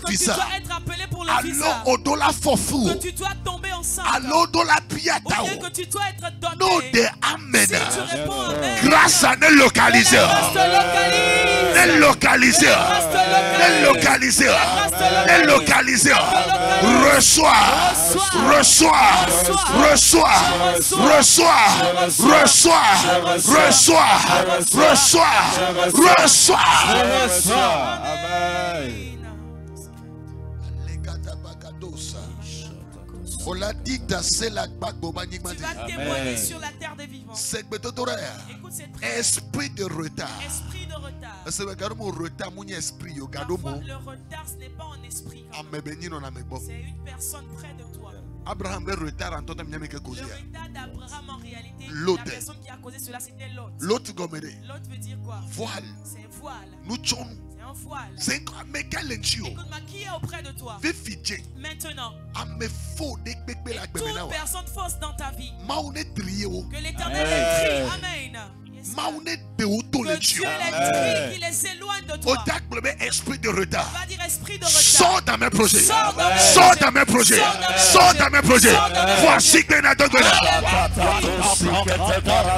que tu dois être appelé pour le visa. Que tu dois tomber enceinte. Ou bien que tu dois être doté. Si tu réponds amen, grâce à nos localiseurs. Les localiseurs. Reçois. On l'a dit dans la tu vas témoigner sur la terre des vivants. Écoute, c'est très esprit de retard. Esprit de retard. Le retard, parfois, le retard, ce n'est pas en esprit. C'est une personne près de toi. Abraham le retard en Le retard d'Abraham en réalité, L'autre. la personne qui a causé cela, c'était l'autre. L'autre veut dire quoi? Voile. C'est voile. Nous C'est un voile. Écoute-moi, qui est auprès de toi? Maintenant, toute personne fausse dans ta vie, que l'Éternel les trie. Amen. Que Dieu les trie, qu'il les éloigne de toi. Esprit de retard. Va dire esprit de retard. Sors dans mes projets. Sors dans mes projets. Sors dans mes projets. Voici que n'a esprit de retard,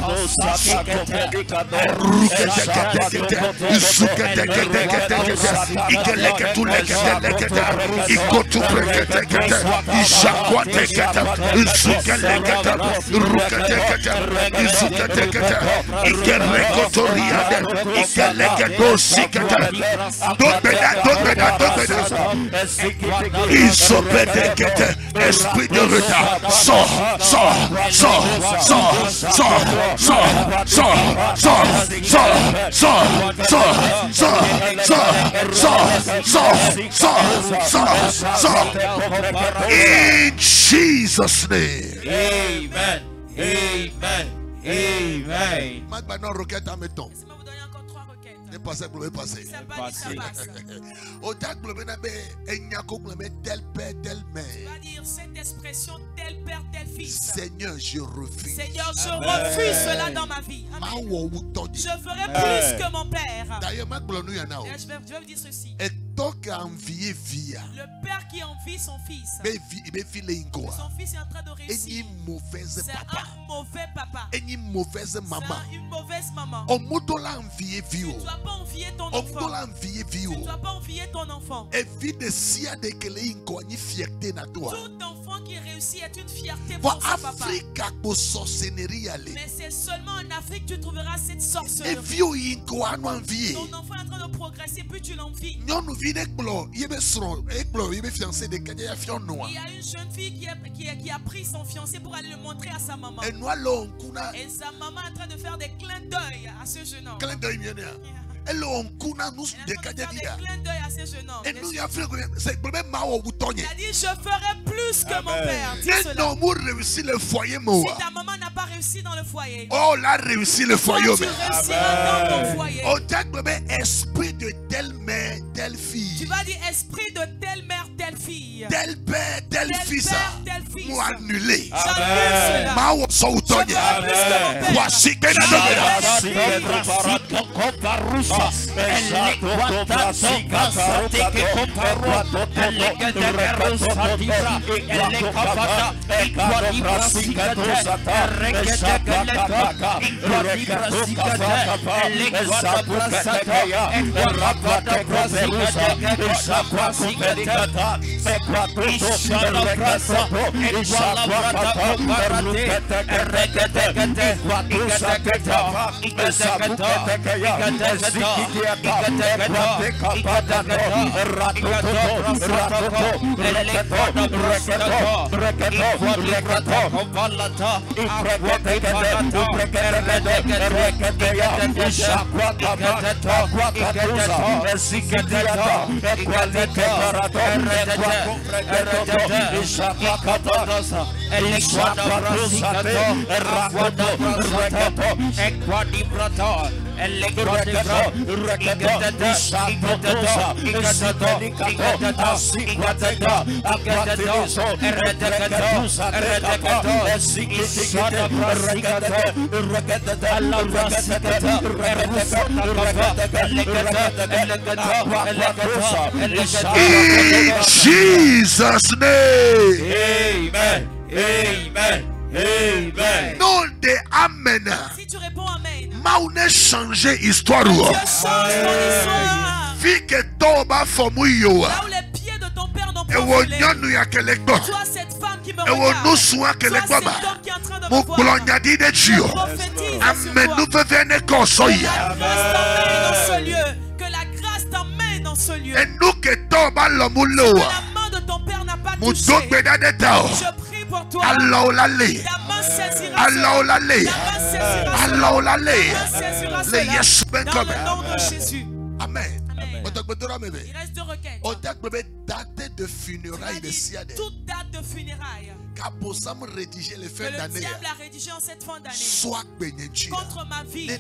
in Jesus' name. Amen. Amen. Amen. Laissez-moi vous donner encore 3 requêtes. Ça passe. Va dire cette expression tel père, tel fils. Seigneur, je refuse. Seigneur, je refuse cela dans ma vie. Amen. Je ferai plus que mon père. D'ailleurs, Je vais vous dire ceci. Le père qui envie son fils. Son fils est en train de réussir. C'est un mauvais papa. C'est une mauvaise maman. Tu ne dois pas envier ton enfant. Tu ne dois pas envier ton enfant. Tout enfant qui réussit est une fierté pour son papa. Mais c'est seulement en Afrique que tu trouveras cette sorcellerie. Ton enfant est en train de progresser, plus tu l'envies. Il y a une jeune fille qui a pris son fiancé pour aller le montrer à sa maman. Et sa maman est en train de faire des clins d'œil à ce jeune homme. Elle a fait des clins d'œil à ce jeune homme. Il a dit, je ferai plus que mon père. Dis cela. Si ta maman n'a pas réussi dans le foyer, oh, elle a réussi le foyer. Tu réussiras dans ton foyer. Esprit de telle mère, telle fille. Tu vas dire esprit de telle mère, telle fille. Tel père, tel fils. Nous annulé. J'annule cela. Voici que in Jesus' name. Amen. Amen. Amen. Non de Amen. Si tu réponds Amen, Maune changer histoire. Dieu change ton histoire. Fi que toba fomu yo. Là où les pieds de ton père n'ont pas foulé. Toi cette femme qui me regarde. Toi cet homme qui est en train de me voir. Je prophétise Amen. Nous sur toi. faisons Que la grâce t'emmène dans ce lieu. et nous que toba Que la main de ton père n'a pas touché. Je prie pour toi. Allah Ta main saisira cela. Ta main saisira cela. Dans le nom de Jésus. Amen. Il reste deux requêtes. Date de funérailles de Siade. Toute date de funérailles rédiger les que fins le d'année. diable a rédigé en cette fin d'année Soit béni contre ma vie, qui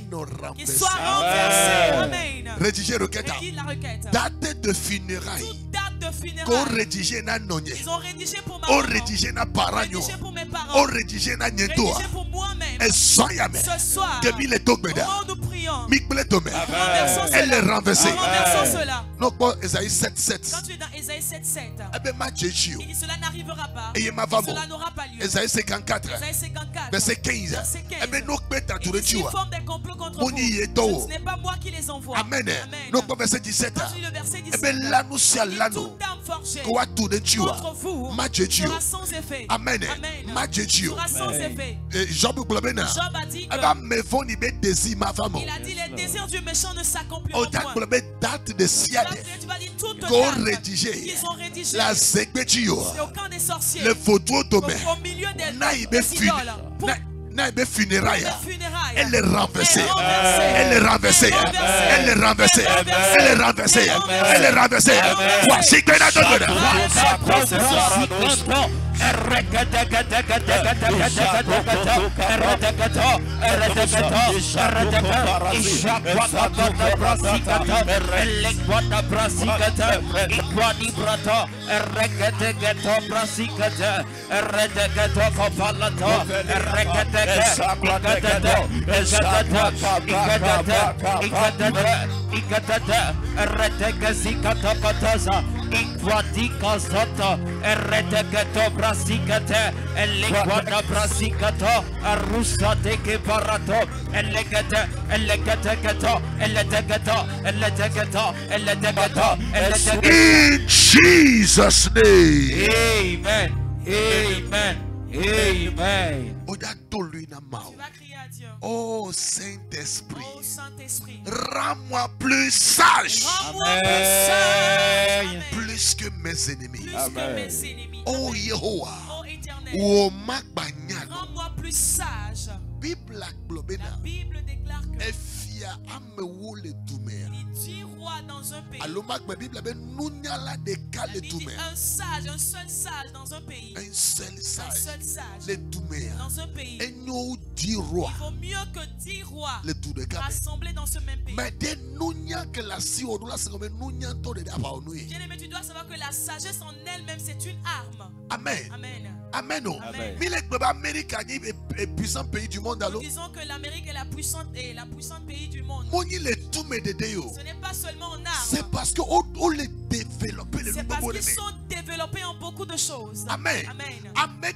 qu'il soit renversé. Amen. Rédiger requête. Écris la requête. Date de funérailles. Toute date de Qu'on funérailles. rédiger na nonye. Ils ont rédigé pour ma On maman. rédiger na paranyo. Rédigé pour mes On parents. rédiger na nyentoa. Rédigé pour moi-même. Et soyame. Ce soir, Demi le au togbeda. moment où nous prions, Mikble tome. renversons Elle est cela. renversée. Renversons cela. Non pas Esaïe 7:7. Quand tu es dans Ésaïe 7:7, Eh bien ma Jésus. il dit cela n'arrivera pas. Et ma femme. Cela n'aura pas lieu. Esaïe 54. Ésaïe 54. Verset 15. Verset 15. Eh bien nous bêta Et tout le s'ils tuer. forment des complots contre Mon vous, y est tôt. ce n'est pas moi qui les envoie. Amen. Amen. Non pas verset 17. Quand tu lis le verset Eh 17, bien là nous sommes là nous. toute âme forgée Quoi tout le tuer. contre vous Ma Jésus. sera sans effet. Amen. Ma Jésus. Sera sans effet. Job Globena. Job a dit Eh bien me font ni bête désir ma femme. il a dit les désirs du méchant ne s'accompliront Au date point. date de Siade. Tu vas dire toute Qu'on date rédiger. qu'ils ont rédigé La Zegbetio. au camp des sorciers, Le photo de au milieu des idoles, pour Naïbe funérailles. les funérailles. Elle est renversée. Elle est renversée. Elle est renversée. Elle est renversée. Elle est renversée. Elle est renversée. Voici que la donne. In Jesus' name. Amen. Amen. Amen. Tu vas crier à Dieu. Oh Saint-Esprit, Oh Saint-Esprit, rends-moi plus sage, rends-moi plus sage. Amen. plus que mes ennemis. Plus Amen. que mes ennemis. Oh Yehowa, Oh Éternel, oh Magbanyano. rends-moi plus sage. Bible La globena. Bible déclare que Efia amewo le dumer. il dit roi dans un pays. Alors Magba Bible ben nunyala de La kale Bible dit dumer. un sage, un seul sage dans un pays. Un seul Un sage. seul sage Le dumer. dans un pays. Enyo di roi. Il vaut mieux que 10 rois Le tout de gabe. rassemblés dans ce même pays. Mais de nunya que la si on la c'est comme nunya to de apa onui. Bien-aimé, tu dois savoir que la sagesse en elle-même, c'est une arme. Amen. Amen. Amen. Oh. Amen. Mille baba Amérique est puissant pays du monde Nous alors. disons que l'Amérique est la puissante pays du monde. Moni le tout me de yo. Ce n'est pas seulement en C'est armes. parce que on les développer les C'est parce nouveaux qu'ils sont développés en beaucoup de choses. Amen. Amen.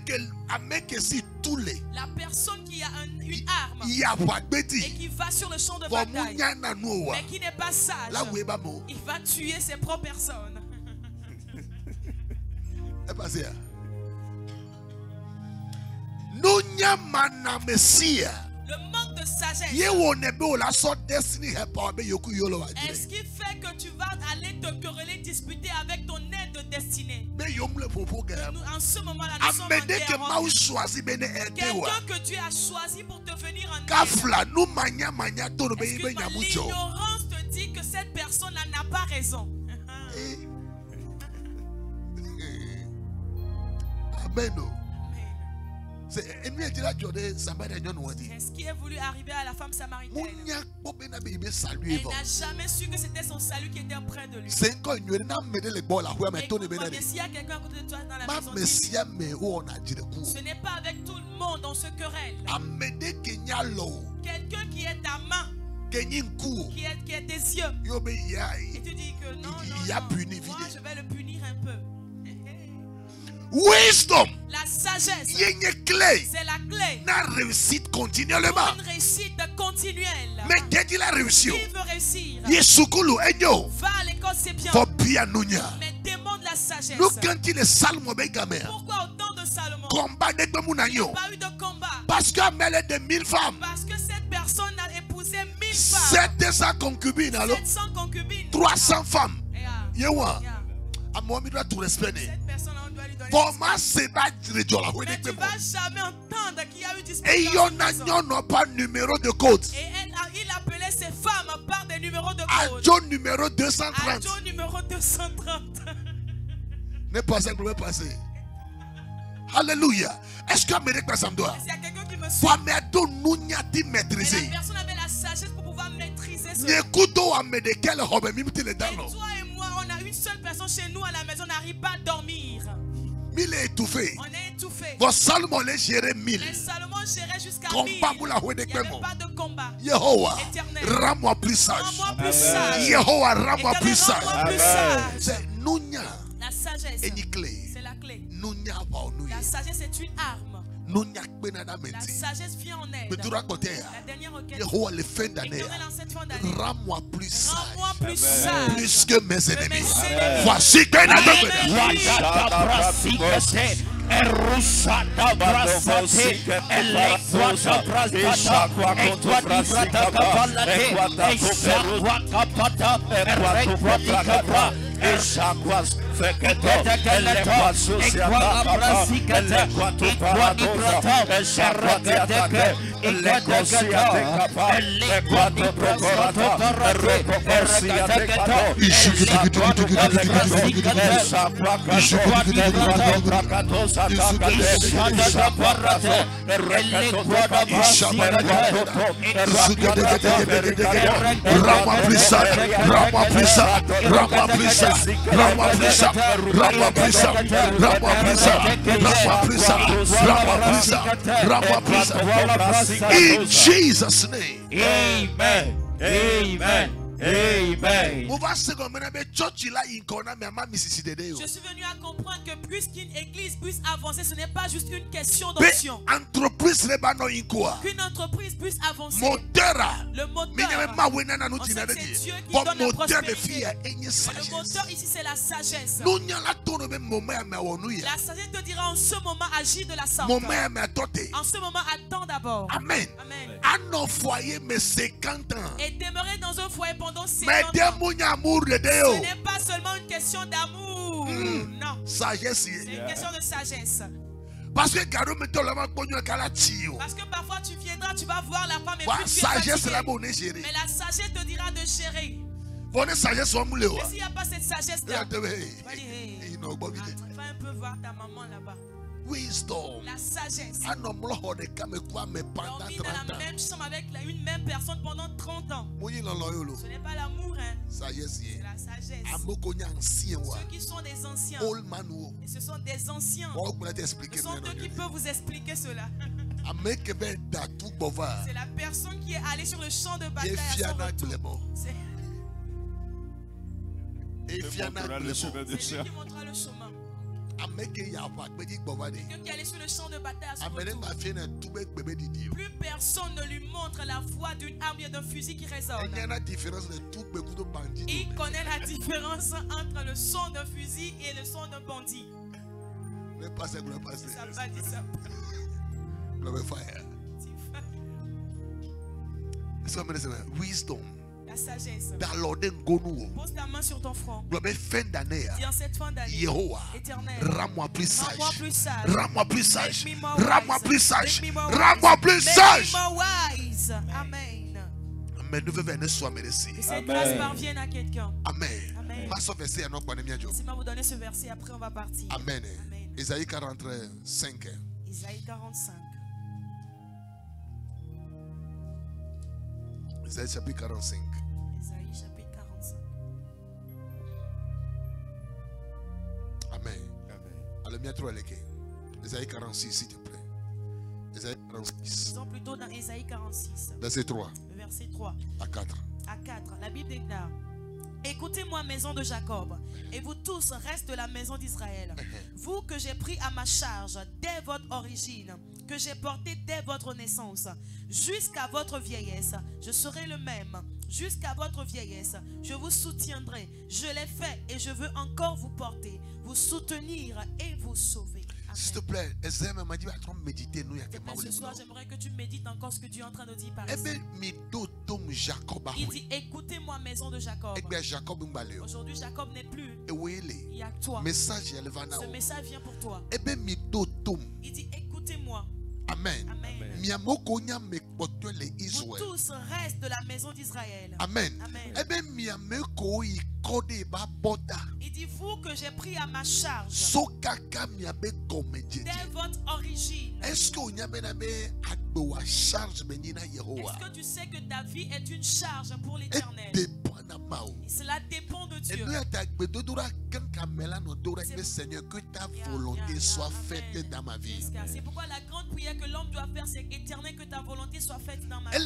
Amen que si tous les La personne qui a une arme il y a pas et bêti. qui va sur le champ de Pour bataille, munya na noa. mais qui n'est pas sage, Là où est bamo. il va tuer ses propres personnes. Est passé. Nunya mana mesia. Le manque de sagesse, Ye wone be o la so destiny help be yoku yolo wa est-ce qui fait que tu vas aller te quereller, disputer avec ton aide de destinée? Be yomle popo Que ga. nous, en ce moment-là, nous sommes en Amede que guerre. mau choisi bene edewa. Quelqu'un que Dieu a choisi pour te venir en aide. Kafla nu manya to be be Excuse-moi, nyamucho. l'ignorance te dit que cette personne n'a pas raison. Amen. Amen. C'est enu etira jode Samaria nyonu wadi. C'est ce qui est voulu arriver à la femme samaritaine. Munya po be na be saluer Elle va. n'a jamais su que c'était son salut qui était près de lui. C'est encore une na mede le bola ho me to ne be Écoute-moi na bien, de. s'il y a quelqu'un à côté de toi dans la Ma maison, dis, mesia me o na jire ku. ce n'est pas avec tout le monde on se querelle. Amede kenya lo. Quelqu'un qui est ta main, Kenyin ku. qui est tes yeux, Yo be ya. et tu dis que non, Il a non, puni, moi vide. je vais le punir un peu. Wisdom. La sagesse, Yenye clé. c'est la clé Na réussite pour continuellement. une réussite continuelle. Mais qu'est-il a réussi? Qui veut réussir? Yesukulu enyo. Va à l'école, c'est bien, For bien nunya. mais demande la sagesse. Nous quand il est salmo be gamer. Pourquoi autant de Salomon? Combat de gbemunanyo. Il n'y a pas eu de combat. Parce qu'elle est de 1000 femmes. Parce que cette personne a épousé 1000 femmes, 700 concubines alors. 700 concubines, 300 femmes. Et, Yewa. yeah, A moi mi doit tout respecter. cette personne, on doit lui donner. Pour moi c'est pas rejola. Mais tu vas jamais entendre qu'il y a eu Et disputation. yon a n'a pas numéro de code. Et il appelait ses femmes par des numéros de code. Adjo numéro 230. Adjo numéro 230. N'est pas ça que vous passer. Alléluia. Est-ce que Amérique passe en doigt? S'il y a quelqu'un qui me suit, Pour mettre nous n'y a dit mais maîtriser. la personne avait la sagesse pour pouvoir maîtriser ce. N'écoute à Amérique quel robe mimite les Et dents. toi et moi, on a une seule personne chez nous à la maison, on n'arrive pas à dormir. Mille est étouffé. On est étouffé. Vos Salomon les gérer 1000. Mais Salomon gérait jusqu'à 1000. Combat pour la Il n'y avait paiement. pas de combat. Yehowa, Éternel. rends-moi plus sage. Rends-moi plus sage. Yehowa, rends-moi Éternel, plus sage. rends-moi plus Amen. sage. C'est Nounya. La sagesse, Et ni clé. c'est la clé. Nounya va au nouye. La sagesse est une arme. Nounya benana La menti. sagesse vient en aide. Mais tu racontes. La dernière requête. Yehowa le fin d'année. Éternel, en cette fin d'année, Rends-moi plus sage. rends-moi plus Amen. sage. Plus que mes Que ennemis. mes ennemis. Voici que la Rends-moi plus sage. Rends-moi plus sage. Rends-moi plus sage. Rends-moi plus sage. Rends-moi plus sage. Rends-moi plus sage. Rends-moi plus sage. Rends-moi plus sage. Rends-moi plus sage. In Jesus' name. Amen. Amen. Amen. Je suis venu à comprendre que puisqu'une église puisse avancer, ce n'est pas juste une question d'onction. Qu'une entreprise puisse avancer. Le moteur, on sait que c'est Dieu qui donne la prospérité. Le moteur ici, c'est la sagesse. La sagesse te dira en ce moment, agis de la sorte. En ce moment, attends d'abord. Amen. Amen. À nos foyers, mais 50 ans. Et demeurer dans un foyer pendant 50 ans. Ce n'est pas seulement une question d'amour. Non. Sagesse. C'est une question de sagesse. Parce que parfois tu viendras, tu vas voir la femme et puis tu es fatigué. Mais la sagesse te dira de gérer. Mais s'il n'y a pas cette sagesse-là, tu vas dire, hey, va un peu voir ta maman là-bas. Wisdom. La sagesse. On vit dans la même chambre avec une même personne pendant 30 ans. Ce n'est pas l'amour, hein. C'est la sagesse. Ceux qui sont des anciens. Et ce sont des anciens. Ce sont eux qui peuvent vous expliquer cela. C'est la personne qui est allée sur le champ de bataille à son retour. C'est lui qui montrera le chemin. Quelqu'un qui est allé sur le champ de bataille à son retour. Plus personne ne lui montre la voie d'une arme et d'un fusil qui résonne. Il connaît la différence entre le son d'un fusil et le son d'un bandit. Ça va dire ça. Wisdom. La sagesse. Pose ta main sur ton front. Dis en cette fin d'année, Éternel, rends-moi plus sage. Rends-moi plus sage. Rends-moi plus sage. Rends-moi plus sage. Amen. Mais nous venons de soi merci. Que cette grâce parvienne à quelqu'un. Amen. Amen. Si vous donnez ce verset, après on va partir. Amen. Isaïe 45. Isaïe 45. Isaïe chapitre 45. Isaïe chapitre 45. Amen. Isaïe 46, s'il te plaît. Isaïe 46. Disons plutôt dans Isaïe 46. Verset 3. Le verset 3. À 4. À 4. La Bible déclare: écoutez-moi, maison de Jacob, et vous tous, reste de la maison d'Israël. Vous que j'ai pris à ma charge dès votre origine, que j'ai porté dès votre naissance, jusqu'à votre vieillesse, je serai le même. Jusqu'à votre vieillesse, je vous soutiendrai. Je l'ai fait et je veux encore vous porter, vous soutenir et vous sauver. S'il te plaît, ce soir, j'aimerais que tu médites encore ce que Dieu est en train de dire par ici. Il dit: écoutez-moi, maison de Jacob. Aujourd'hui, Jacob n'est plus. Il y a que toi. Ce message vient pour toi. Il dit: écoutez-moi. Amen. Amen. Vous tous restent de la maison d'Israël. Amen. Amen. Il dit: vous que j'ai pris à ma charge dès votre origine. Est-ce que tu sais que ta vie est une charge pour l'Éternel? Cela dépend de Dieu. Seigneur, que ta volonté soit faite dans ma vie. C'est pourquoi la grande prière que l'homme doit faire, c'est: Éternel, que ta volonté soit faite dans ma vie. Il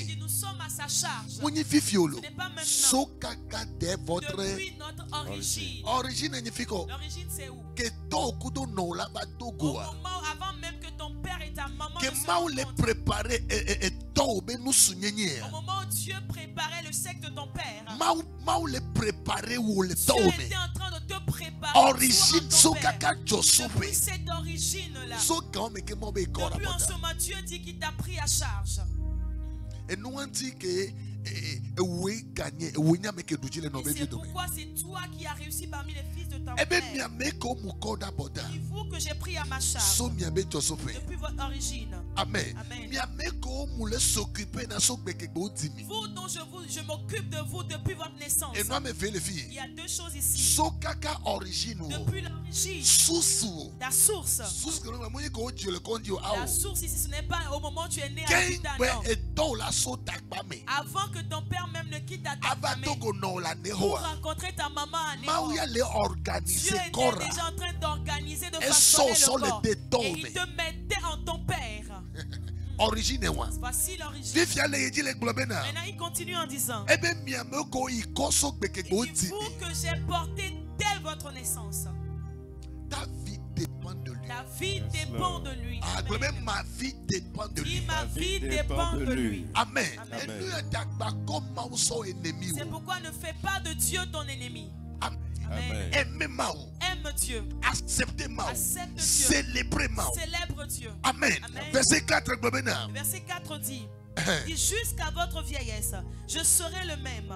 dit: nous sommes à sa charge. Ce n'est pas maintenant. Depuis notre origine. L'origine, c'est où? Au moment avant même que ton père et ta maman ne se rencontrent. Au moment où Dieu préparait le sexe de ton père, Dieu était en train de te préparer. Origine, depuis cette origine-là, depuis en ce moment, Dieu dit qu'il t'a pris à charge. Et nous on dit que c'est pourquoi c'est toi qui as réussi parmi les fils de ton père. Il faut que j'ai pris à ma charge depuis votre origine. Amen. Amen. Vous dont je m'occupe de vous depuis votre naissance. Il y a deux choses ici. Depuis l'origine, la source. La source ici, ce n'est pas au moment où tu es né à avant que ton père même ne quitte ta famille pour rencontrer ta maman à Néo. Dieu était déjà en train d'organiser, de façonner le corps. Et il te mettait en ton père. origine. Voici l'origine. Maintenant, il continue en disant, dites-vous que j'ai porté dès votre naissance. Ta vie dépend de lui. Ta vie dépend de lui. Amen. Ma vie dépend de lui. Ma vie dépend de lui. Amen. C'est pourquoi ne fais pas de Dieu ton ennemi. Amen. Aime Dieu. Acceptez Dieu. Célèbre Dieu. Amen. Verset 4. Verset 4 dit, jusqu'à votre vieillesse, je serai le même.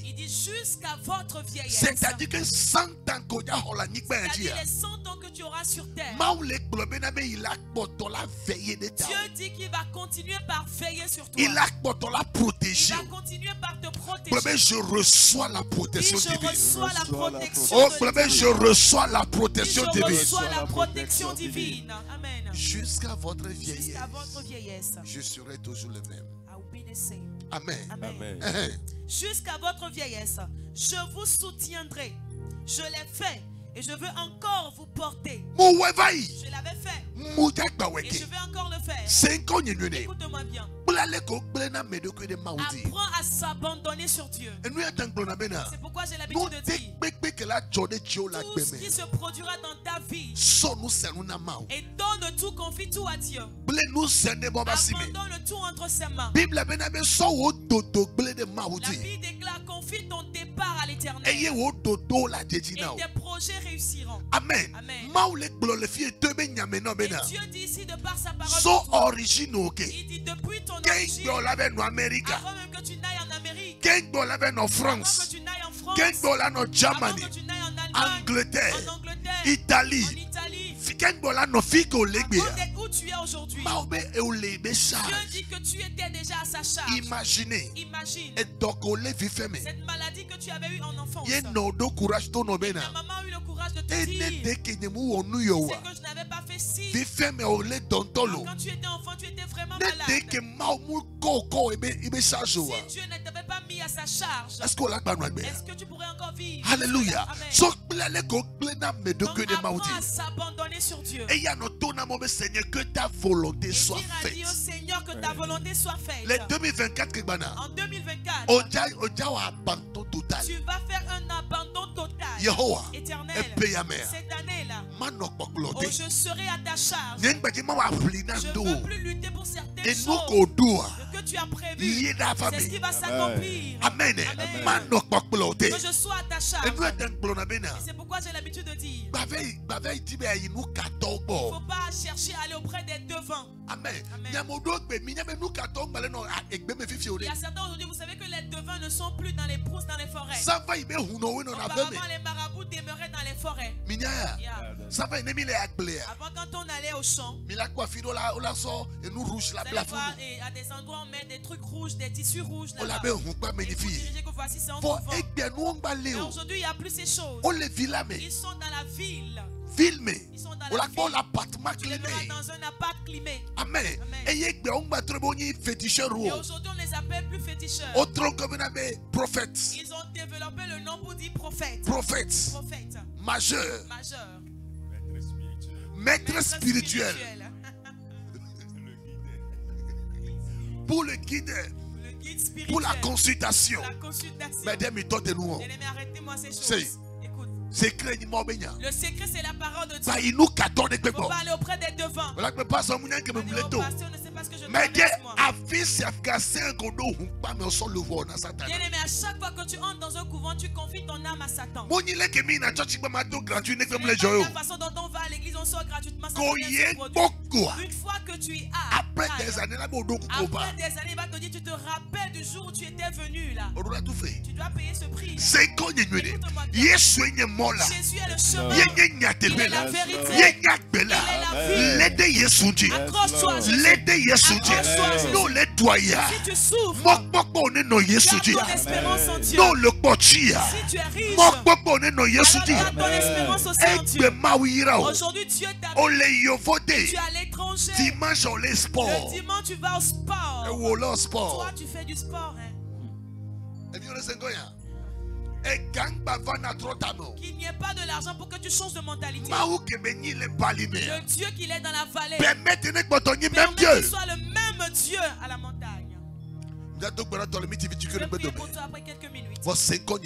Il dit jusqu'à votre vieillesse. C'est-à-dire que 100 ans c'est-à-dire les 100 ans que tu auras sur terre. Dieu dit qu'il va continuer par veiller sur toi. Il va continuer par te protéger. Je reçois la protection divine. Je reçois la protection divine. Amen. Jusqu'à votre vieillesse. Je serai toujours le même. Amen. Amen. Jusqu'à votre vieillesse, je vous soutiendrai. Je l'ai fait et je veux encore vous porter. Je l'avais fait et je vais encore le faire. Écoute-moi bien. Apprends à s'abandonner sur Dieu. C'est pourquoi j'ai l'habitude de dire, tout ce qui se produira dans ta vie, et donne tout, confie tout à Dieu. Abandonne tout entre ses mains. La Bible déclare, confie ton départ à l'Éternel et tes projets réussiront. Amen. Amen. Et Dieu dit ici de par sa parole, il dit depuis ton origine, avant même que tu n'ailles en Amérique, en France, avant que tu n'ailles en France, en avant Germany, que tu n'ailles en Allemagne, Angleterre, en Angleterre, Italie, en Italie, où tu es aujourd'hui. Dieu dit que tu étais déjà à sa charge. Imagine cette maladie que tu avais eue en enfance. Ta maman a eu le courage de te dire, c'est que je n'avais pas fait si. Quand tu étais enfant, tu étais vraiment malade. Si Dieu ne t'avait pas mis à sa charge, est-ce que tu pourrais encore vivre? Alléluia. Donc apprends à s'abandonner sur Dieu. Seigneur, que ta volonté soit faite. Dis au Seigneur que ta volonté soit faite. En 2024, tu vas faire un abandon total. Éternel, cette année-là, je serai à ta charge. Je ne veux plus lutter pour certaines choses. Ce que tu as prévu, c'est ce qui va s'accomplir. Amen. Que je sois à ta charge. C'est pourquoi j'ai l'habitude de dire, il ne faut pas chercher à aller auprès des devants. Amen. Il y a certains aujourd'hui, vous savez que les devins ne sont plus dans les brousses, dans les forêts. Auparavant, les marabouts demeuraient dans les forêts. Avant, quand on allait au champ, et à des endroits on met des trucs rouges, des tissus rouges là-bas. Et vous dirigez que voici c'est un couvent. Mais aujourd'hui, il n'y a plus ces choses. Ils sont dans la ville. Ils sont dans la ville. Tu les verras dans un appart climé. Amen. Et aujourd'hui, on les appelle plus féticheurs. Ils ont développé le nom pour dire prophète. Prophète. Majeur. Maître spirituel. Pour le guide spirituel. Pour la consultation. Mesdames, arrêtez-moi ces choses. Le secret, c'est la parole de Dieu. Il ne faut pas aller auprès des devants. On ne sait pas ce que je dois faire. Bien-aimé, à chaque fois que tu entres dans un couvent, tu confies ton âme à Satan. Ce n'est pas la façon dont on va à l'église, on sort gratuitement. Une fois que tu y as, après des années, il va te dire, tu te rappelles du jour où tu étais venu là. Tu dois payer ce prix. Jésus est le chemin. Il est la vérité. Il est la vie. Accroche-toi. Si tu souffres, garde ton espérance en Dieu. Si tu es riche, garde ton espérance aussi en Dieu. Aujourd'hui, Dieu t'a tu es à l'étranger. Le dimanche, tu vas au sport. Toi, tu fais du sport. Qu'il n'y ait pas de l'argent pour que tu changes de mentalité. Le Dieu qu'il est dans la vallée. permet qu'il soit le même Dieu à la montagne. Je vais prier pour toi après quelques minutes. Écoute-moi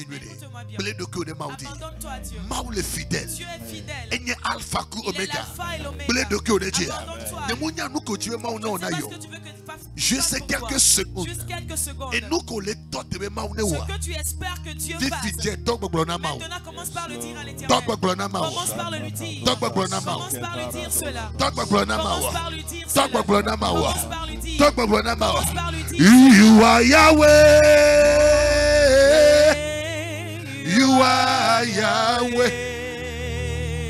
bien. Abandonne-toi à Dieu. Dieu est fidèle. Dieu est fidèle. Il est alpha Il est l'alpha et l'oméga. Abandonne-toi à lui. C'est parce que tu veux que tu fasses juste quelques secondes. Juste quelques secondes. Et nous qu'on les tente de Ce que tu espères que Dieu fasse. Maintenant commence par le dire à l'Éternel. Commence par le lui dire. Commence par lui dire cela. Commence par lui dire cela. Commence par lui dire. Commence par lui dire. You are Yahweh. You are Yahweh.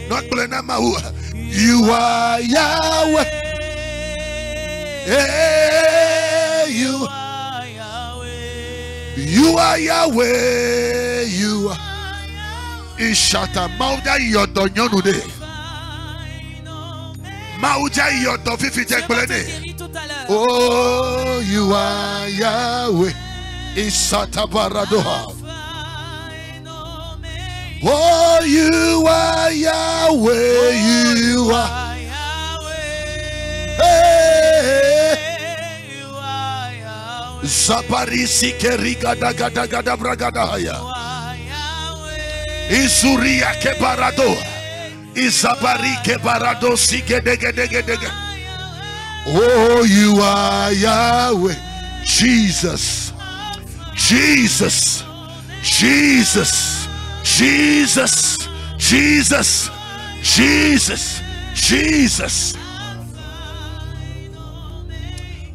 Not Blanamahu. You are Yahweh. Hey, you are Yahweh. You are Yahweh. You are. Ishata Mauda Yodonude. Mauda Yodofifi Jack. Oh, you are Yahweh. Ishata Baradoha. Oh, you are Yahweh. You are Yahweh. Hey. You are Yahweh. Zabarisi Kerika Dagada Gada Bragadaya. You are Yahweh. Isuria Kebarado. Isabari Kebarado Sigedegedegedege. Oh, you are Yahweh. Jesus. Jesus. Jesus. Jesus. Jesus. Jesus. Jesus.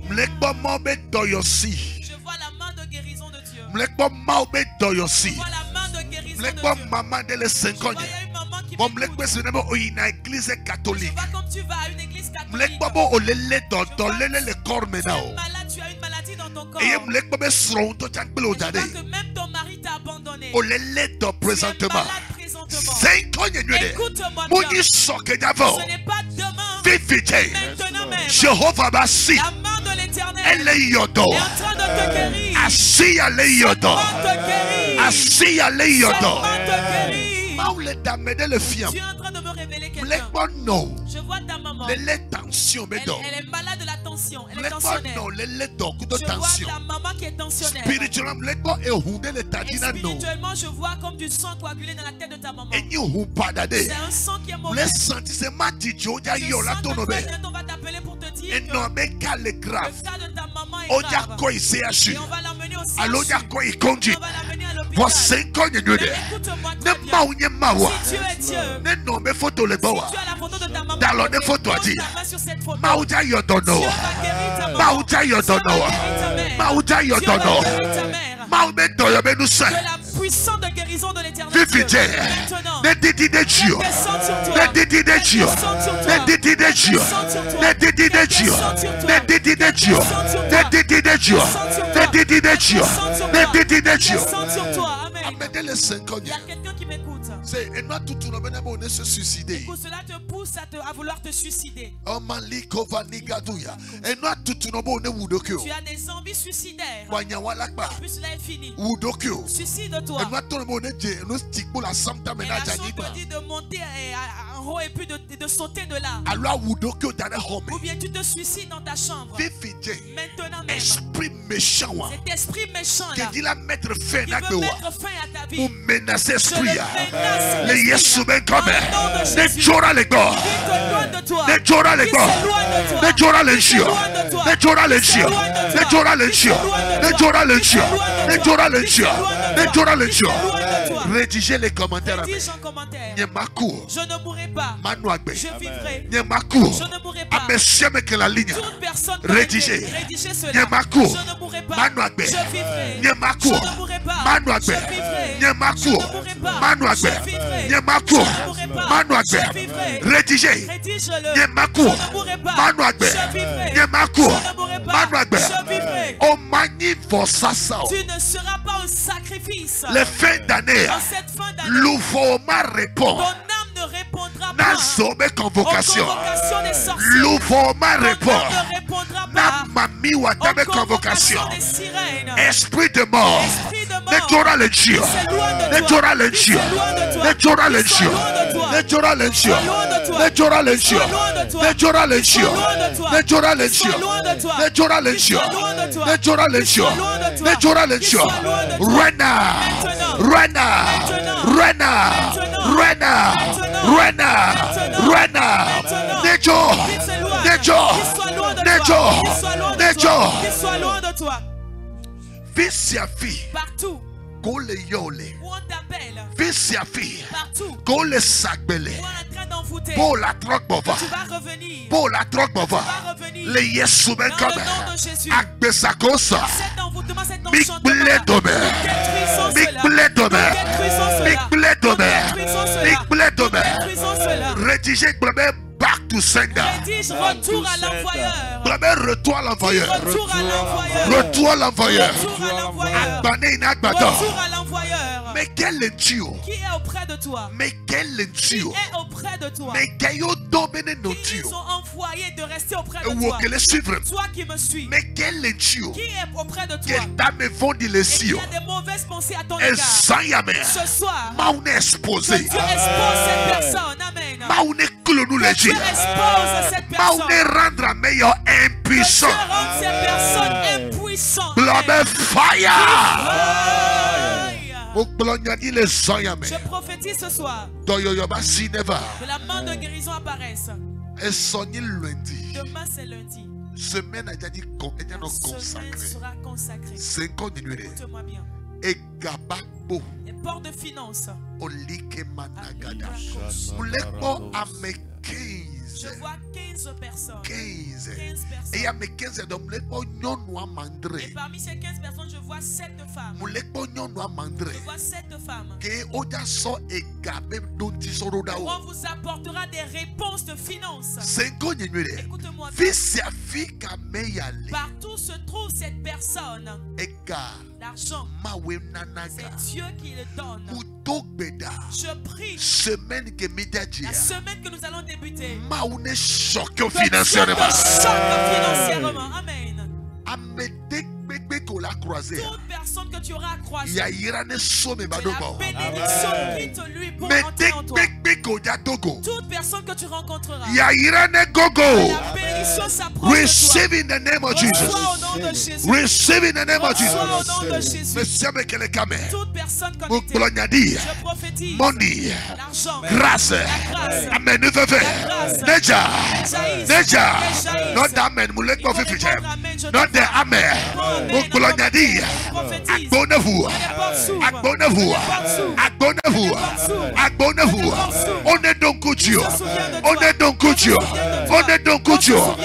Mlekba maube doyosi. Je vois la main de guérison de Dieu. Mlekba maube doyosi. Je vois la main de guérison de Mlekba Dieu. maman de le Je vois, Saint-Cogne. il y a une maman qui Bon, m'écoute. mlekba sinema o ina église Je catholique. vois comme tu vas à une église catholique. Mlekba bo olele do lele le corps Tu es menao. malade, tu as une maladie dans ton corps. Et mlekba be sron to chankbelo Je vois dade. que même ton mari t'a abandonné. Olele do Tu es présentement. malade présentement. Saint-Cogne nude. Écoute-moi Moni bien. soke d'avant. Ce n'est pas demain. Vivite. Maintenant même. Jehovah Bassi. La main de l'Éternel Elle est est yodo. en train de te guérir. Assis à yodo. Cette main te guérit. Assis à Cette yodo. main te guérit. Maule d'amener le fiam. Tu es en train de me révéler quelqu'un. Mlekba no. Je vois ta maman. Les tensions Elle, medo. elle est malade de la tension. Elle est Mlekba tensionnaire. no les do kudo Je vois tension. ta maman qui est tensionnaire. Spirituellement mlekba e hunde le Et tadina no. spirituellement, je vois comme du sang coagulé dans la tête de ta maman. Enyi hu padade. C'est un sang qui est mauvais. Le senti se mati joja Le yo la sang tono de be. toi, on va t'appeler pour te dire Et que non me kale le grave. cas de ta maman est Oja grave. koi CHU. Et on va l'emmener au Alo ja CHU. koi konji. On va l'amener à l'hôpital. Voici konye nude. Mais écoute-moi Ne très bien. maunye mawa. Si Dieu est Dieu, Ne no me photo le si bawa. tu as la photo de ta maman, Dans l'autre photo, pose dit. ta main sur cette photo. Mauja yo Dieu dono. va guérir ta maman. Mauja yo Dieu va dono. guérir ta mère. Mauja yo Dieu va dono. guérir ta mère. Maume doyo me nous Que la puissance de guérison de l'Éternel Dieu. Vivite. Maintenant, Ne didi de Dieu. descende sur toi. Ne didi de Dieu. Descende sur toi. Ne didi de Dieu. Descende sur toi. Ne didi de Dieu. Descende sur toi. Ne didi de Dieu. Descende sur Ne toi. didi de Dieu. Descende sur Ne toi. didi de Dieu. Descende sur Ne toi. didi de Dieu. Descende sur toi. Amen. Amenez le Il Saint-Cogne. y a quelqu'un qui m'écoute. C'est et nous tout le monde on se suicider. Écoute, cela te pousse à vouloir te suicider. Oh maliko vanigaduya. Et nous tout le monde on wudokyo. Tu as des envies suicidaires. Wanyawalakba. Puis cela est fini. Wudokyo. Suicide-toi. Et nous tout le monde on nous stick la samta Et la menaja chanson niba. te dit de monter en haut et puis de sauter de là. Alors wudokyo dane home. Ou bien tu te suicides dans ta chambre. Vivite. Maintenant même. Esprit méchant. Cet esprit méchant là. Que dit la mettre fin Qui à veut mettre fin à ta vie. pour menacer Je esprit. le menace. Le Yesu ben comme. Au nom de Ne Jésus. jora le corps. Qui t'éloigne de toi. Ne jora le Qui corps. s'éloigne de toi. Ne jora le Qui chien. s'éloigne de toi. Ne jora le Qui chien. s'éloigne de Ne toi. jora le Qui chien. s'éloigne de Ne toi. jora le Qui chien. s'éloigne de Ne toi. jora le Qui chien. s'éloigne de Ne toi. jora le Qui chien. s'éloigne de toi. Rédigez les commentaires. Rédige en commentaire. Nyemaku. Je ne mourrai pas. Manuagbe. Je vivrai. Nyemaku. Je ne mourrai pas. Monsieur que la ligne. Toute personne Rédigez. rédigez cela. Nyemaku. Je ne mourrai pas. Manuagbe. Je vivrai. Nyemaku. Je ne mourrai pas. Manuagbe. Je vivrai. Nyemaku. Je ne mourrai pas. Manuagbe. Je vivrai. Nyemaku. Je ne mourrai pas. Manuagbe. Je vivrai. Rédigez. Rédige-le. Nyemaku. Je ne mourrai pas. Manuagbe. Je vivrai. Nyemaku. Je ne mourrai pas. Manuagbe. Je vivrai. On manie vos sasa. Tu ne seras pas au sacrifice. Les fins d'année. Dans cette fin d'année, Louvoma répond. ton âme ne répondra pas Nazome aux convocation. convocations des sorciers. Louvoma Ton répond. âme ne répondra pas Na mami aux watame convocations convocation. des sirènes. Esprit de mort. Esprit de Natural ensure. Natural ensure. Natural ensure. Natural ensure. Natural ensure. Natural ensure. Natural ensure. Natural ensure. Natural ensure. Natural ensure. Right now. Right now. Right now. Right now. Right now. Right now. Nature. Nature. Nature. Nature. Qu'il soit loin de toi. Fils à fille. Partout. Gole yole. Où on t'appelle. Fils à fille. Partout. Gole sakbele. Où on est en train d'envoûter. Pour la troque bova. Tu vas revenir. Pour la troque bova. Tu vas revenir. Le yesu ben Dans comme. le nom de Jésus. Akbesakosa. Cet envoûtement, cet Big enchantement. bled domer. Détruisons Big cela. bled domer. Détruisons cela. Big bled domer. Détruisons cela. Big bled domer. Détruisons cela. Rédiger blabé back to sender. Rédige retour à l'envoyeur. Blabé retour à l'envoyeur. Retour à l'envoyeur. Retour à l'envoyeur. Retour à l'envoyeur. Agbané inagbato. Retour à l'envoyeur. Mais quel est Dieu? Qui est auprès de toi? Mais quel est Qui Dieu? est auprès de toi? Mais quel est dominé nos Qui Dieu? ils ont envoyé de rester auprès de Ou toi? que les suivre. Toi qui me suis. Mais quel est Dieu? Qui est auprès de toi? Que dame fondi les Et qui cieux. a des mauvaises pensées à ton Et égard. sans yame. Ce soir, Maune que exposé. Dieu expose cette personne. Amen. Maune clonou les Que Dieu yeux. expose cette personne. Maune rendre meilleur Que Dieu impuissant. rende ces personnes impuissantes. Blabé fire. Aïe. Au blonyadi les sans yame. Je prophétise ce soir Doyoyoba sineva. que la main de guérison apparaisse. Et sonny lundi. Demain c'est lundi. Semaine a dit qu'on est La semaine consacré. sera consacrée. 50 minutes. Écoute-moi bien. Et gababo. Les ports de finances. Olike managada. Arrivera. Muleko ame Je 15. vois 15 personnes. 15. 15 Et personnes. ya me 15 donc muleko nyono Et amandre. parmi ces 15 personnes, je vois 7 femmes. Muleko nyono amandre. Je vois 7 femmes. Que oja so e gabe donti soroda On o. vous apportera des réponses de finances. 5 minutes. Écoute-moi. Fils ya fika meyale. Partout se trouve cette personne. Ega L'argent, mawe c'est nanaga. Dieu qui le donne. Mutok beda. Je prie Semaine que médiadia. la semaine que nous allons débuter. Maune choque Que Dieu te financièrement. choque financièrement. Amen. Amete bebe ko la croisée. Toute personne que tu auras croisée, Ya irane some c'est badobo. la bénédiction quitte lui pour Mais entrer en toi. bebe ko ya togo. Toute personne que tu rencontreras, Ya irane gogo. la bénédiction s'approche de Receive in the name of toi. Jesus. Reçois au nom de Jésus. Receive in the name of Reçois au Jesus. nom de Jésus. Monsieur avec les camés. Toute personne connectée, Muklonyadi. je prophétise Money. l'argent, Grâce. grâce. Amen. Nous faisons. Neja. jaillisse, Neja. jaillisse. Not amen. Moulek Il faut ko fifiche. répondre amen, je te Not the vois. amen. Muklonyadi. Prophétise. Agbonnez-vous. Les portes s'ouvrent. Agbonnez-vous. Agbonnez-vous. Agbonnez-vous. On est dans couture. On est dans couture. On est dans couture.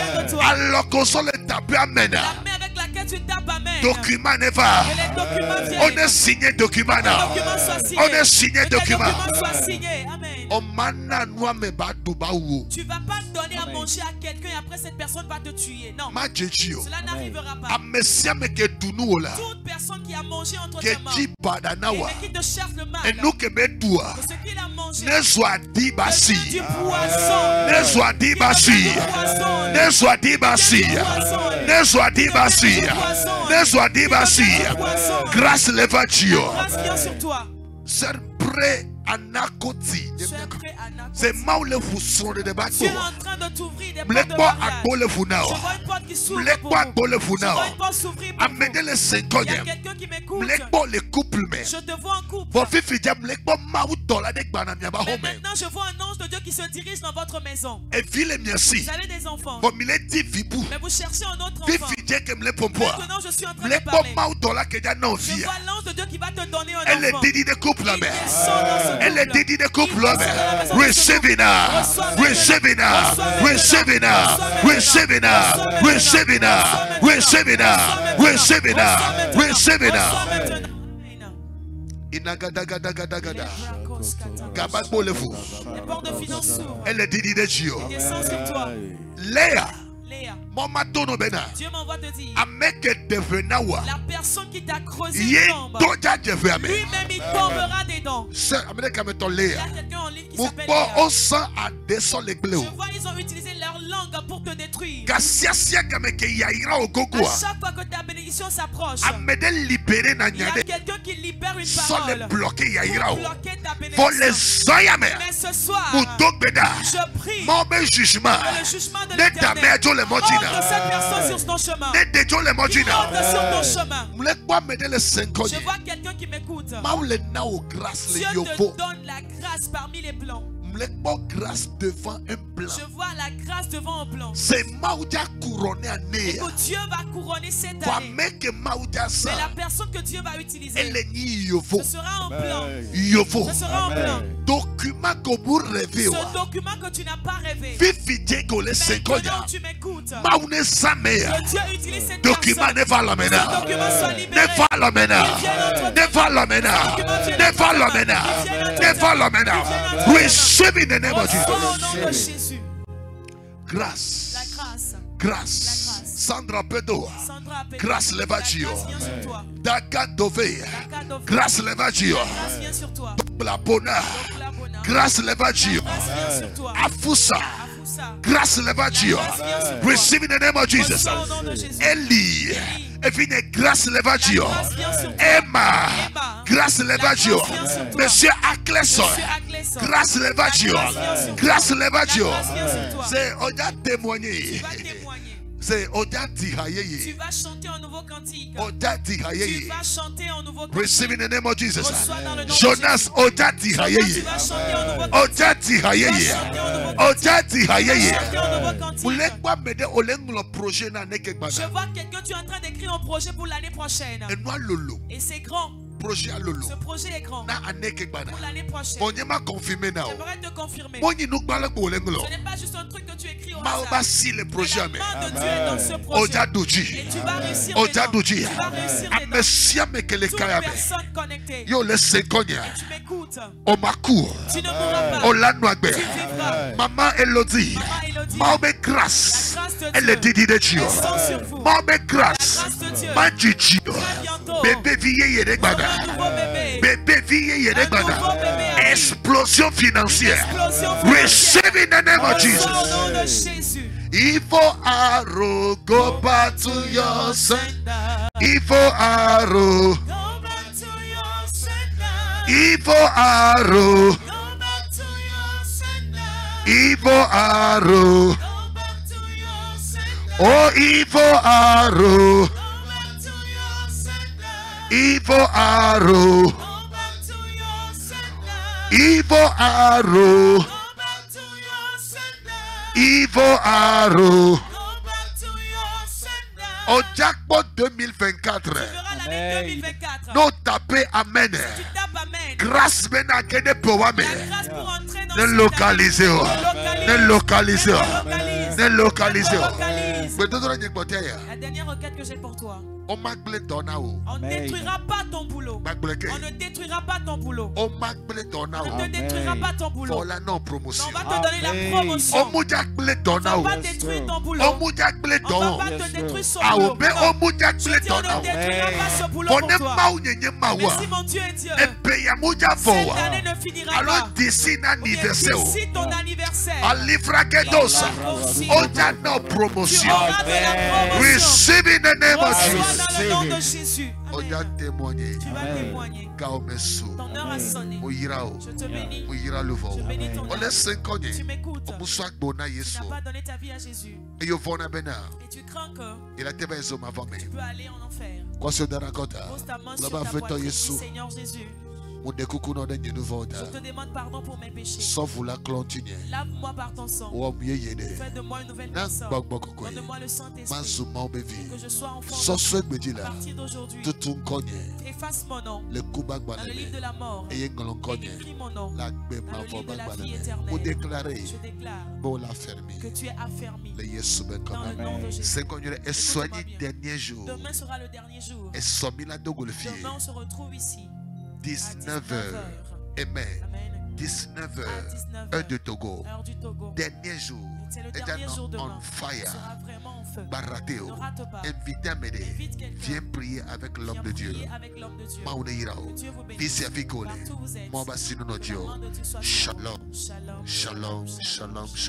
Alors qu'on soit le tapé amen. La main avec laquelle tu tapes amen. Document n'est pas. Que les documents viennent. On est signé document. Que les documents soient signés. On est signé Que les document. documents soient signés. Amen. On mana noa me ba duba wo. Tu vas pas donner à manger à quelqu'un et après cette personne va te tuer. Non. Ma jejio. Cela n'arrivera pas. Amesia me ke dunu la. Toute personne qui a mangé entre Ke tes mains ji badanawa. et qui te cherche le mal, Et nous que be dua. que ce qu'il a mangé, Ne soit dit que basi. du poisson, Ne soit dit basi. Ne soit dit basi. Ne soit dit basi. Ne soit dit basi. Grâce l'évangile. grâce vient sur toi. C'est prêt à nakoti. Tu es prêt à n'accorder. C'est maule fusson de bateau. Tu es en train de t'ouvrir des portes de Mlekbo mariage. akbole funao. Je vois une porte qui s'ouvre Mlekbo pour vous. akbole Je funao. vois une porte s'ouvrir pour vous. Amenez les Il y a 50e. quelqu'un qui m'écoute. Mlekbo le couple mais. Je te vois en couple. Bon fifi jam mlekbo maou dola de gbana miaba Mais home. maintenant, je vois un ange de Dieu qui se dirige dans votre maison. Et vile merci. Vous avez des enfants. Bon mile di vibu. Mais vous cherchez un autre enfant. Fifi je kem le pompoa. Maintenant, je suis en train de Mlekbo parler. maou dola ke ja non Je via. vois l'ange de Dieu qui va te donner un Elle est enfant. dédiée de couple la Il mère. descend dans ce Elle est couple. dédiée de couple Il la descend dans la mère. maison de ce Receive couple. now. Reçois maintenant. Receive now. Reçois Receive maintenant. now. Receive now. Receive now. Receive now. Receive now. Receive now. Reçois maintenant. Amen. Inagadagadagadagada. Les Gabagbo le fou. portes de finances s'ouvrent. Elle est dédiée de Dieu. Descends sur toi. Léa. Dieu m'envoie te dire, la personne qui t'a creusé une tombe, lui-même il tombera dedans. Il y a quelqu'un en ligne qui s'appelle Léa. Je vois, ils ont utilisé leur langue pour te détruire. À chaque fois que ta bénédiction s'approche, il y a quelqu'un qui libère une parole pour bloquer ta bénédiction. Mais ce soir, je prie que le jugement de l'Éternel monte cette personne sur ton chemin. Monte sur ton chemin. Je vois quelqu'un qui m'écoute. Dieu te donne la grâce parmi les blancs. Grâce devant un blanc. Je vois la grâce devant un blanc. C'est Maoudia couronné à Néa. Et que Dieu va couronner cette année. Mais la personne que Dieu va utiliser, ce sera un blanc. Ce sera un blanc. Document que vous rêvez. Ce document que tu n'as pas rêvé. Maintenant tu m'écoutes. Que Dieu utilise cette document. personne. Ce document soit libéré. Receive in the name of Jesus. Grâce. La grâce. Grâce. Sandra Pedo. Grâce Levagio. Daka Dove. Grâce Levagio. La Bona. Grâce Levagio. Afusa. Grâce Levagio. Receive in the name of Jesus. Eli. Evine grâce Levagio. Emma. Grâce Levagio. Monsieur Akleson. Grâce Levagio. Grâce Levagio. C'est Odia témoigner. C'est Odia Tihaye. Tu vas chanter un nouveau cantique. Odia Tu Tihaye. vas chanter un nouveau cantique. Receive in the name of Jesus. Reçois dans le nom de Jonas Jésus. Odia Tu Tihaye. vas chanter un nouveau cantique. Odia Tihaye. Odia Tihaye. Chanter un nouveau cantique. Je Je vois quelqu'un, tu es en train d'écrire un projet pour l'année prochaine. Et c'est grand. Ce projet est grand. Pour l'année prochaine. J'aimerais te confirmer. Ce n'est pas juste un truc que tu écris au hasard. Mais la main de Dieu est dans ce projet. Et tu vas réussir dedans. Tu vas réussir dedans. Toutes les personnes connectées. Et tu m'écoutes. Tu ne mourras pas. Tu vivras. Maman Elodie. Maman grâce. Elle est dédiée de Dieu. Maman grâce. Manjiji. Bébé vieille et bébé vieille et explosion financière. Receive in the name of Jesus. Il faut arrow, go back to your sender. Il faut arrow, go back to your sender. Il faut arrow, go back to your sender. Il faut arrow, go back to your sender. Oh, il faut arrow, go back to your sender. Il faut arrow, go back to your sender. Il faut arrow. Ivo Aro. Au jackpot 2024. Nous tapez Amen. Grâce maintenant que ne pouvons ne localiser. Ne localiser. Ne localiser. La dernière requête que j'ai pour toi. On ne détruira pas ton boulot. On ne détruira pas ton boulot. On ne détruira pas ton boulot. Non promotion. On va te donner la promotion. On ne va pas détruire ton boulot. On ne va pas te détruire son boulot. Je dis on ne détruira pas ce boulot pour toi. Merci mon Dieu et Dieu. Cette année ne finira pas. D'ici ton anniversaire. No promotion. Receive in the name of Jesus. Dans le nom de Jésus. Tu vas témoigner. Ton heure a sonné. Je te bénis. Je bénis ton âme. Tu m'écoutes. Tu n'as pas donné ta vie à Jésus. Et tu crains que tu peux aller en enfer. Pose ta main sur ta poitrine, Seigneur Jésus. Je te demande pardon pour mes péchés. Lave-moi par ton sang. Fais de moi une nouvelle personne. Donne-moi le Saint-Esprit. Que je sois enfant. À partir d'aujourd'hui, efface mon nom dans le livre de la mort. Et écris mon nom dans le livre de la vie éternelle. Je déclare que tu es affermi dans le nom de Jésus. Demain sera le dernier jour. Demain on se retrouve ici. 19h. Amen. Amen. 19h, à 19h, heure de Togo. heure du Togo. Dernier jour. C'est le Et dernier jour demain. on fire. Sera vraiment en feu. Barateo. Ne rate pas. Invite à m'aider. Invite quelqu'un. Viens prier avec l'homme Viens de Dieu. prier avec l'homme de Dieu. Maoune Irao. Que Dieu vous bénisse. Fils et Fikole. Partout où vous êtes. Mon bassino no Que la Dieu. main de Dieu soit sur vous. Shalom. Shalom. Shalom. Shalom.